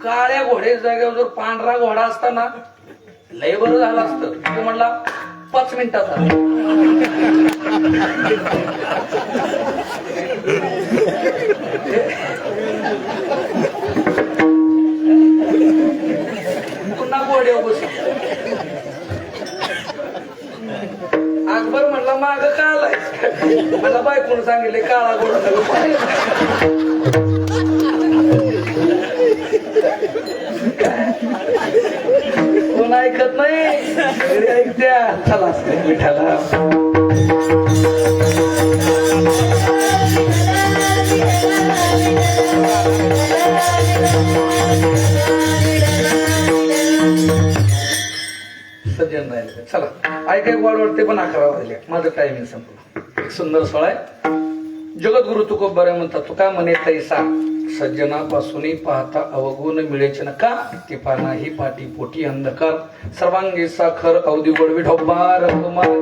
A: काळ्या घोड्याच्या जागेवर जर पांढरा घोडा असता ना लय बरं झालं असतं. तो म्हणला 5 मिनिटात आला. पुन्हा घोड्यावर बस. अकबर म्हणला माग का आलाय, मला बायकोनं सांगितले काळा घोडा कोण ऐकत नाही, घरी ऐकत्या. चला विठाला. सज्जन राहिले. चला ऐकाय वाढ वाटते पण 11 वाजले, माझं टायमिंग संपलं. एक सुंदर सोहळा आहे. जगद्गुरु तुकोबा म्हणतात, तुका म्हणे तैसा सज्जनापासूनही पाहता अवगुण मिळेच नका, ती पाना ही पाठी पोटी अंधकार, सर्वांगी साखर अवधी गोड विठोबा रघुमार.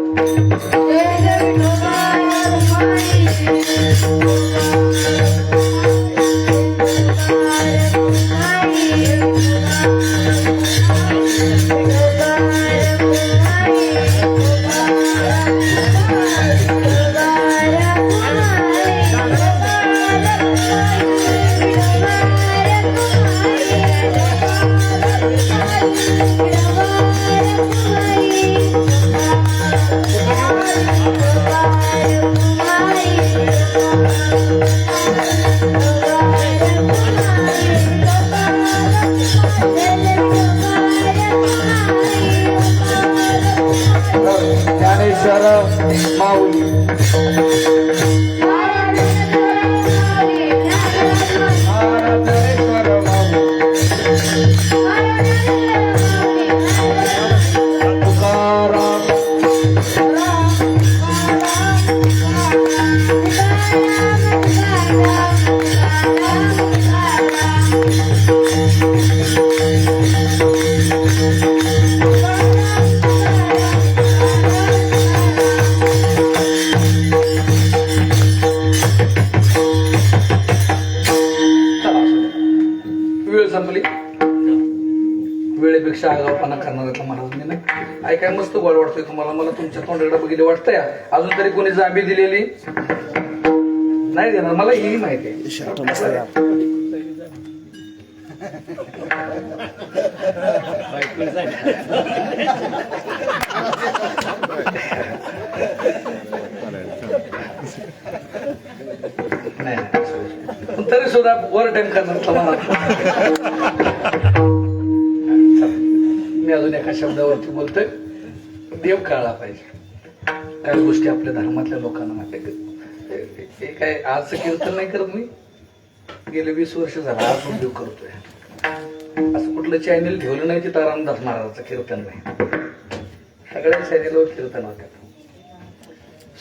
A: ज्ञानेश्वर माऊली. वेळ संपली. वेळेपेक्षा आगाऊपणा करणाऱ्यातला महाराज मी नाही. ऐकाय मस्त गोड वाटतोय तुम्हाला. मला तुमच्या तोंडाकडे बघितले वाटतंय. अजून तरी कोणी जांबी दिलेली नाही देणार, मला ही माहिती आहे. नाही तरी सुद्धा ओव्हर टाइम करणार. मी अजून एका शब्दावरती बोलतोय. देव कळला पाहिजे. काही गोष्टी आपल्या धर्मातल्या लोकांना माहिती. काय आजचं कीर्तन नाही करत मी, गेले 20 वर्ष झालं आज उद्योग करतोय. असं कुठलं चॅनेल ठेवलं नाही तिथं रामदास महाराजांचं कीर्तन नाही. सगळ्या चॅनेलवर कीर्तन होत्या,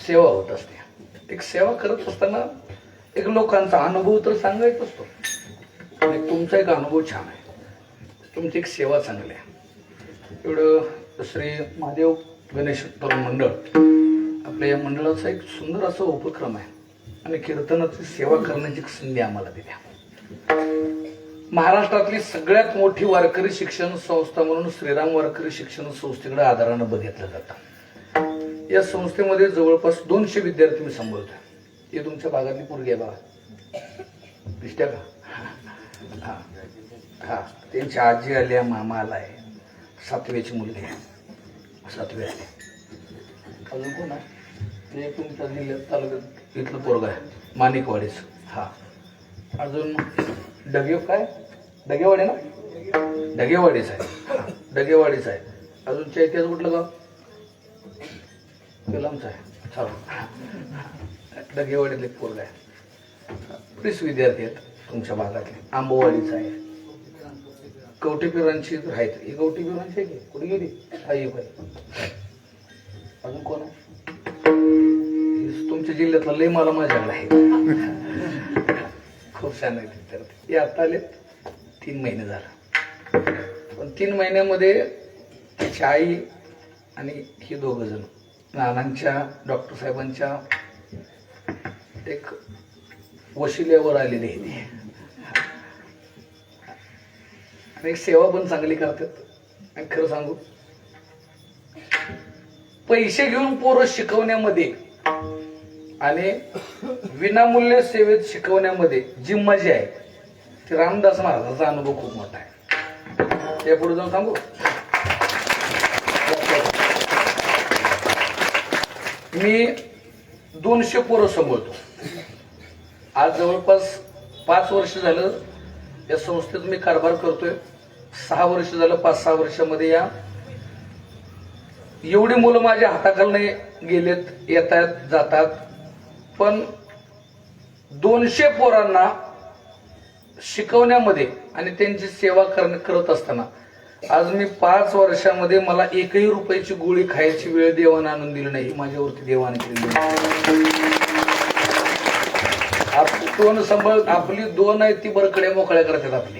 A: सेवा होत असते. एक सेवा करत असताना एक लोकांचा अनुभव तर सांगायचा असतो. आणि तुमचा एक अनुभव छान आहे, तुमची एक सेवा चांगली आहे. एवढं श्री महादेव गणेश तरुण मंडळ आपल्या या मंडळाचा एक सुंदर असा उपक्रम आहे आणि कीर्तनाची सेवा करण्याची संधी आम्हाला दिल्या. महाराष्ट्रातली सगळ्यात मोठी वारकरी शिक्षण संस्था म्हणून श्रीराम वारकरी शिक्षण संस्थेकडे आदरानं बघितलं जातं. या संस्थेमध्ये जवळपास 200 विद्यार्थी मी सांभाळतोय. हे तुमच्या भागातली पोरगी आहे बघा, दिसत्या का? हा हा, त्यांची आजी आली, मामा आलाय, 7वीची मुलगी आहे, 7वी आली. अजून कोण आहे? ते तुमच्या जिल्ह्यात तालुक्यात इथलं पोरग आहे, माणिकवाडीच. हा अजून डगेव काय डगेवाडी ना, डगेवाडीच आहे. डगेवाडीच आहे. अजून चैत्याचं कुठलं गाव? कलामचं आहे. चला, डगेवाडीतले पोरग आहे. बरीच विद्यार्थी आहेत तुमच्या भागातले. आंबोवाडीचा आहे. कवटेपिरांची आहेत. ही कवटेपिरांची आहे की कुठे गेली? आई बाई. अजून कोण आहे? तुमच्या जिल्ह्यातला लय मला माझ्याकडे आहे. खूप छान आहे विद्यार्थी. हे आता आले 3 महिने झालं, पण 3 महिन्यामध्ये त्याची आई आणि ही 2 जण नानांच्या डॉक्टर साहेबांच्या एक वशिल्यावर आलेले आहे आणि एक सेवा पण चांगली करतात. आणि खरं सांगू, पैसे घेऊन पोरं शिकवण्यामध्ये आणि विनामूल्य सेवेत शिकवण्यामध्ये जी मजा आहे ती रामदास महाराजांचा अनुभव खूप मोठा आहे. त्या पुढे जाऊन सांगू, मी 200 पोरं सांभाळतो. आज जवळपास 5 वर्ष झालं या संस्थेत मी कारभार करतोय. 6 वर्ष झालं. 5-6 वर्षामध्ये या एवढी मुलं माझ्या हाताखालने गेलेत, येतात जातात. पण 200 पोरांना शिकवण्यामध्ये आणि त्यांची सेवा करत असताना आज मी 5 वर्षामध्ये मला 1ही रुपयाची गोळी खायची वेळ देवाने आणून दिली नाही. माझ्यावरती देवाने केलेली. आपली 2 आहेत ती बरकड्या मोकळ्या करतात आपली.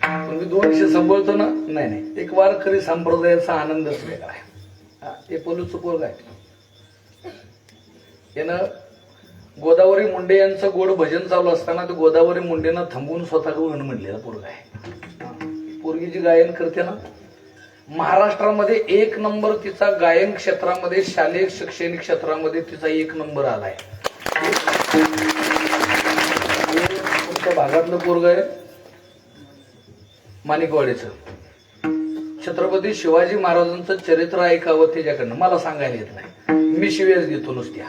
A: पण मी 200 सांभाळतो ना. नाही, एक वारकरी संप्रदायाचा आनंदच वेगळा आहे. हे पोलूचं पोरग आहे. यानं गोदावरी मुंडे यांचं गोड भजन चालू असताना ते गोदावरी मुंडेनं थांबवून स्वतः गवळण म्हणलेला पोरग आहे. पोरगी जी गायन करते ना, महाराष्ट्रामध्ये 1 नंबर तिचा गायन क्षेत्रामध्ये, शालेय शैक्षणिक क्षेत्रामध्ये तिचा 1 नंबर आलाय. तुमच्या भागातलं पोरग आहे माणिकवाडीचं. छत्रपती शिवाजी महाराजांचं चरित्र ऐकावं त्याच्याकडनं. मला सांगायला येत नाही, मी शिव्याच देतो नुसत्या.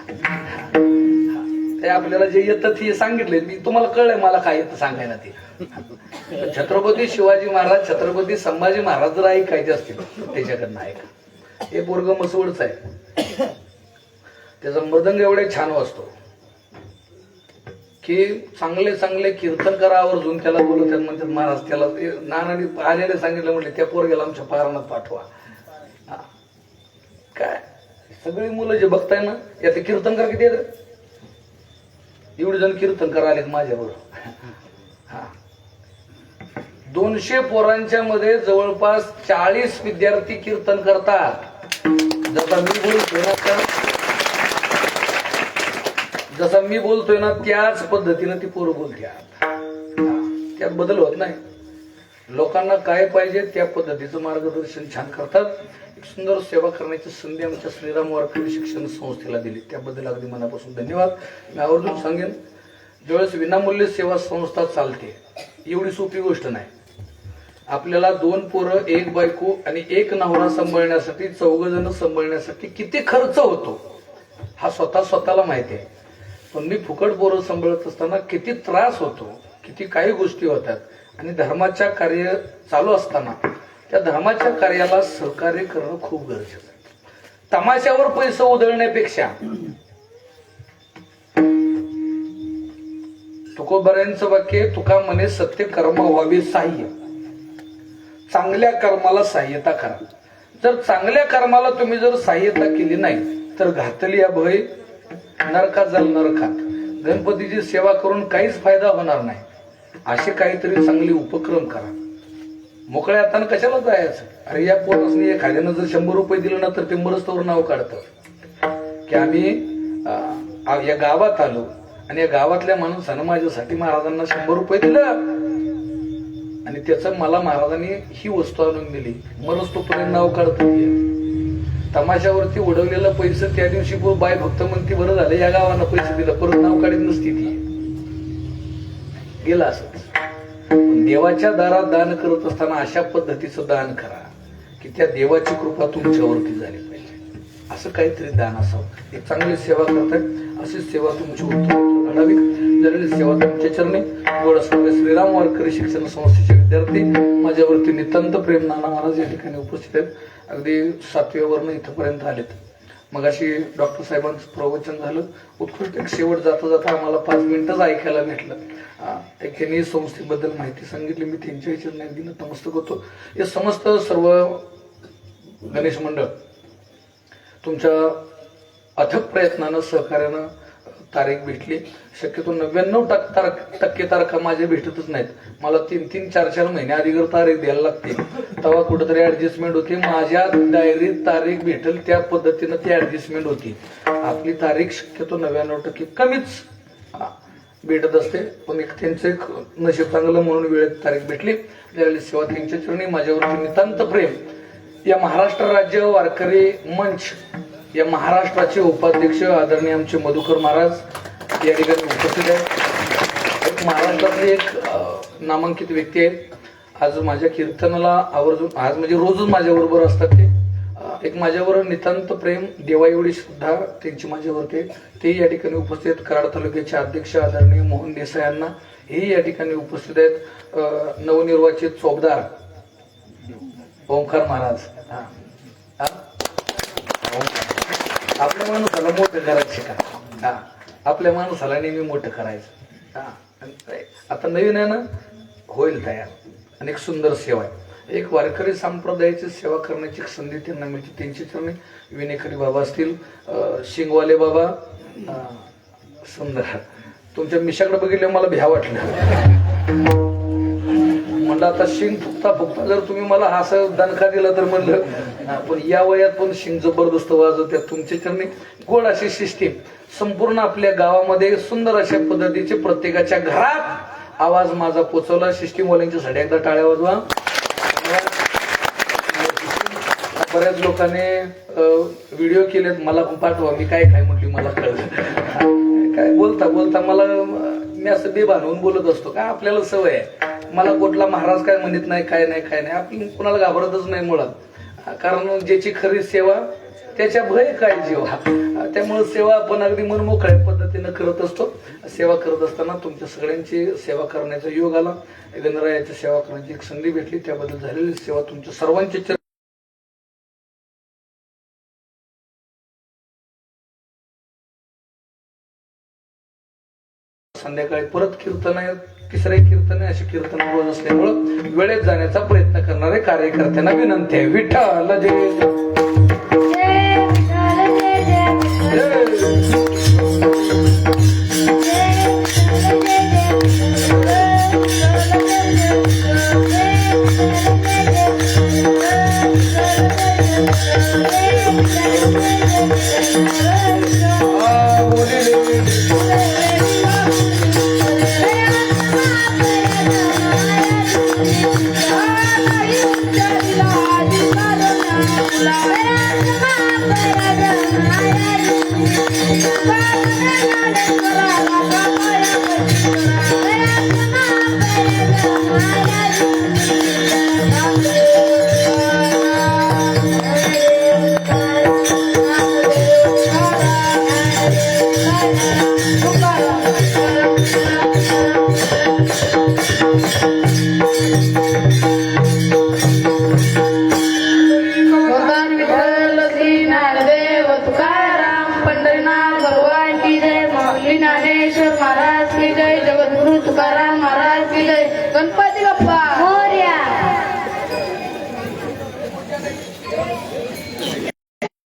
A: ते आपल्याला जे येतं ते सांगितलंय मी. तुम्हाला कळलंय मला काय येतं सांगायला ते. छत्रपती शिवाजी महाराज, छत्रपती संभाजी महाराज जर ऐकायचे असतील त्याच्याकडनं ऐका. हे पोरग मसवडच आहे. त्याचा मृदंग एवढे छान वाजतो की चांगले चांगले कीर्तनकार आवर्जून त्याला बोलवतात. म्हणतात महाराज त्याला नानाने आलेले सांगितलं, म्हणले त्या पोरग्याला आमच्या पाराणात पाठवा. काय सगळी मुलं जे बघताय ना, याचे कीर्तनकार किती आहेत? एवढे जण कीर्तनकार आलेत माझ्याबरोबर. 200 पोरांच्या मध्ये जवळपास 40 विद्यार्थी कीर्तन करतात. जसा मी बोलतोय ना त्याच पद्धतीनं ती पोरं बोलतात. त्यात बदल होत नाही. लोकांना काय पाहिजे त्या पद्धतीचं मार्गदर्शन छान करतात. एक सुंदर सेवा करण्याची संधी आमच्या श्रीराम वारकरी शिक्षण संस्थेला दिली, त्याबद्दल अगदी मनापासून धन्यवाद. मी आवर्जून सांगेन, ज्यावेळेस विनामूल्य सेवा संस्था चालते, एवढी सोपी गोष्ट नाही. आपल्याला 2 पोरं, 1 बायको आणि 1 नवरा सांभाळण्यासाठी, 4 जण सांभाळण्यासाठी किती खर्च होतो हा स्वतःला माहिती आहे. पण मी फुकट पोरं सांभाळत असताना किती त्रास होतो, किती काही गोष्टी होतात. आणि धर्माच्या कार्य चालू असताना त्या धर्माच्या कार्याला सहकार्य करणं खूप गरजेचं आहे. तमाशावर पैसे उधळण्यापेक्षा तुकोबारायांचं वाक्य, तुका म्हणे सत्य कर्म व्हावे सहाय्य. चांगल्या कर्माला सहाय्यता करा. जर चांगल्या कर्माला तुम्ही जर सहाय्यता केली नाही तर घातली अभय नरकात जाल नरकात. गणपतीची सेवा करून काहीच फायदा होणार नाही. असे काहीतरी चांगले उपक्रम करा. मोकळ्या हाताने कशाला जायचं? अरे या पोरासनी एखाद्यानं जर 100 रुपये दिलं ना तर ते मरस्तवर नाव काढतं की आम्ही या गावात आलो आणि या गावातल्या माणसानं माझ्यासाठी महाराजांना 100 रुपये दिलं आणि त्याचं मला महाराजांनी ही वस्तू आणून दिली. मरस्तोपर्यंत नाव काढतं. तमाशावरती उडवलेलं पैसे त्या दिवशी बाय भक्त म्हणती बरं झालं या गावानं पैसे दिलं, परत नाव काढत नसती ती. गेला असंच. देवाच्या दारात दान करत असताना अशा पद्धतीचं दान करा की त्या देवाची कृपा तुमच्यावरती झाली पाहिजे. असं काहीतरी दान असावं. एक चांगली सेवा करतायत, अशी सेवा तुमची घडावी. झालेली सेवा तुमच्या चरणी. गोडसंग श्रीराम वारकरी शिक्षण संस्थेचे विद्यार्थी माझ्यावरती नितांत प्रेम नाना महाराज या ठिकाणी उपस्थित आहेत. अगदी 7व्यावरनं इथपर्यंत आलेत. मग अशी डॉक्टर साहेबांचं प्रवचन झालं उत्कृष्ट. एक शेवट जाता जाता आम्हाला 5 मिनिटच ऐकायला भेटलं. त्यांनी संस्थेबद्दल माहिती सांगितली. मी त्यांच्या चरणी अगदी नतमस्तक होतो. हे समस्त सर्व गणेश मंडळ तुमच्या अथक प्रयत्नानं सहकार्यानं तारीख भेटली. शक्यतो 99% तारखा माझ्या भेटतच नाहीत. मला 3-3, 4-4 महिने अगोदर तारीख द्यायला लागते. तेव्हा कुठेतरी ऍडजस्टमेंट होती. माझ्या डायरीत तारीख भेटेल त्या पद्धतीनं ती ऍडजस्टमेंट होती. आपली तारीख शक्यतो 99% कमीच भेटत असते. पण एक त्यांचं एक नशीब चांगलं म्हणून वेळेत तारीख भेटली. त्यावेळी सेवा त्यांच्या चरणी माझ्यावरती नितांत प्रेम. या महाराष्ट्र राज्य वारकरी मंच या महाराष्ट्राचे उपाध्यक्ष आदरणीय आमचे मधुकर महाराज या ठिकाणी उपस्थित आहेत. एक महाराष्ट्रातली एक नामांकित व्यक्ती आहे. आज माझ्या कीर्तनाला आवर्जून आज म्हणजे रोजच माझ्याबरोबर असतात ते. एक माझ्यावर नितांत प्रेम देवा एवढी श्रद्धा त्यांची माझ्यावरती. ते या ठिकाणी उपस्थित आहेत. कराड तालुक्याचे अध्यक्ष आदरणीय मोहन देसाई यांना हे या ठिकाणी उपस्थित आहेत. नवनिर्वाचित चोपदार ओंकार महाराज. आपल्या माणसाला मोठं करायचं का? आपल्या माणसाला नेहमी मोठं करायचं. आता नवीन आहे ना, होईल तयार. आणि एक सुंदर सेवा आहे. एक वारकरी संप्रदायाची सेवा करण्याची संधी त्यांना मिळते. त्यांची चरणी विनेकरी बाबा असतील, शिंगवाले बाबा. सुंदर. तुमच्या मिशाकडे बघितले मला भ्या वाटलं. म्हणलं आता शिंग फुकता जर तुम्ही मला असं दणका दिला तर म्हणलं, पण या वयात पण शिंग जबरदस्त वाजवत्या. तुमच्या चरणी गोड अशी सिस्टीम संपूर्ण आपल्या गावामध्ये सुंदर अशा पद्धतीचे प्रत्येकाच्या घरात आवाज माझा पोचवला. सिस्टीमवाल्यांच्या साठी एकदा टाळ्या वाजवा. बऱ्याच लोकांनी व्हिडिओ केलेत, मला पण पाठवा. मी काय म्हटली मला कळलं. काय बोलता मला मी असं बेभान होऊन बोलत असतो. का आपल्याला सवय आहे. मला कुठला महाराज काय म्हणत नाही, काय नाही. आपण कुणाला घाबरतच नाही मुळात. कारण ज्याची खरी सेवा त्याच्या भय काय जीवा. त्यामुळे सेवा आपण अगदी मन मोकळ्या पद्धतीनं करत असतो. सेवा करत असताना तुमच्या सगळ्यांची सेवा करण्याचा योग आला. गणरायाची सेवा करण्याची एक संधी भेटली. त्याबद्दल झालेली सेवा तुमच्या सर्वांची संध्याकाळी परत कीर्तन आहे. तिसरे कीर्तन आहे. अशी कीर्तन रोज असल्यामुळं वेळेत जाण्याचा प्रयत्न करणारे कार्यकर्त्यांना विनंती आहे. विठ्ठल जय.
D: ज्ञानेश्वर महाराज की जय. जगद्गुरु तुकाराम महाराज की जय. गणपतीला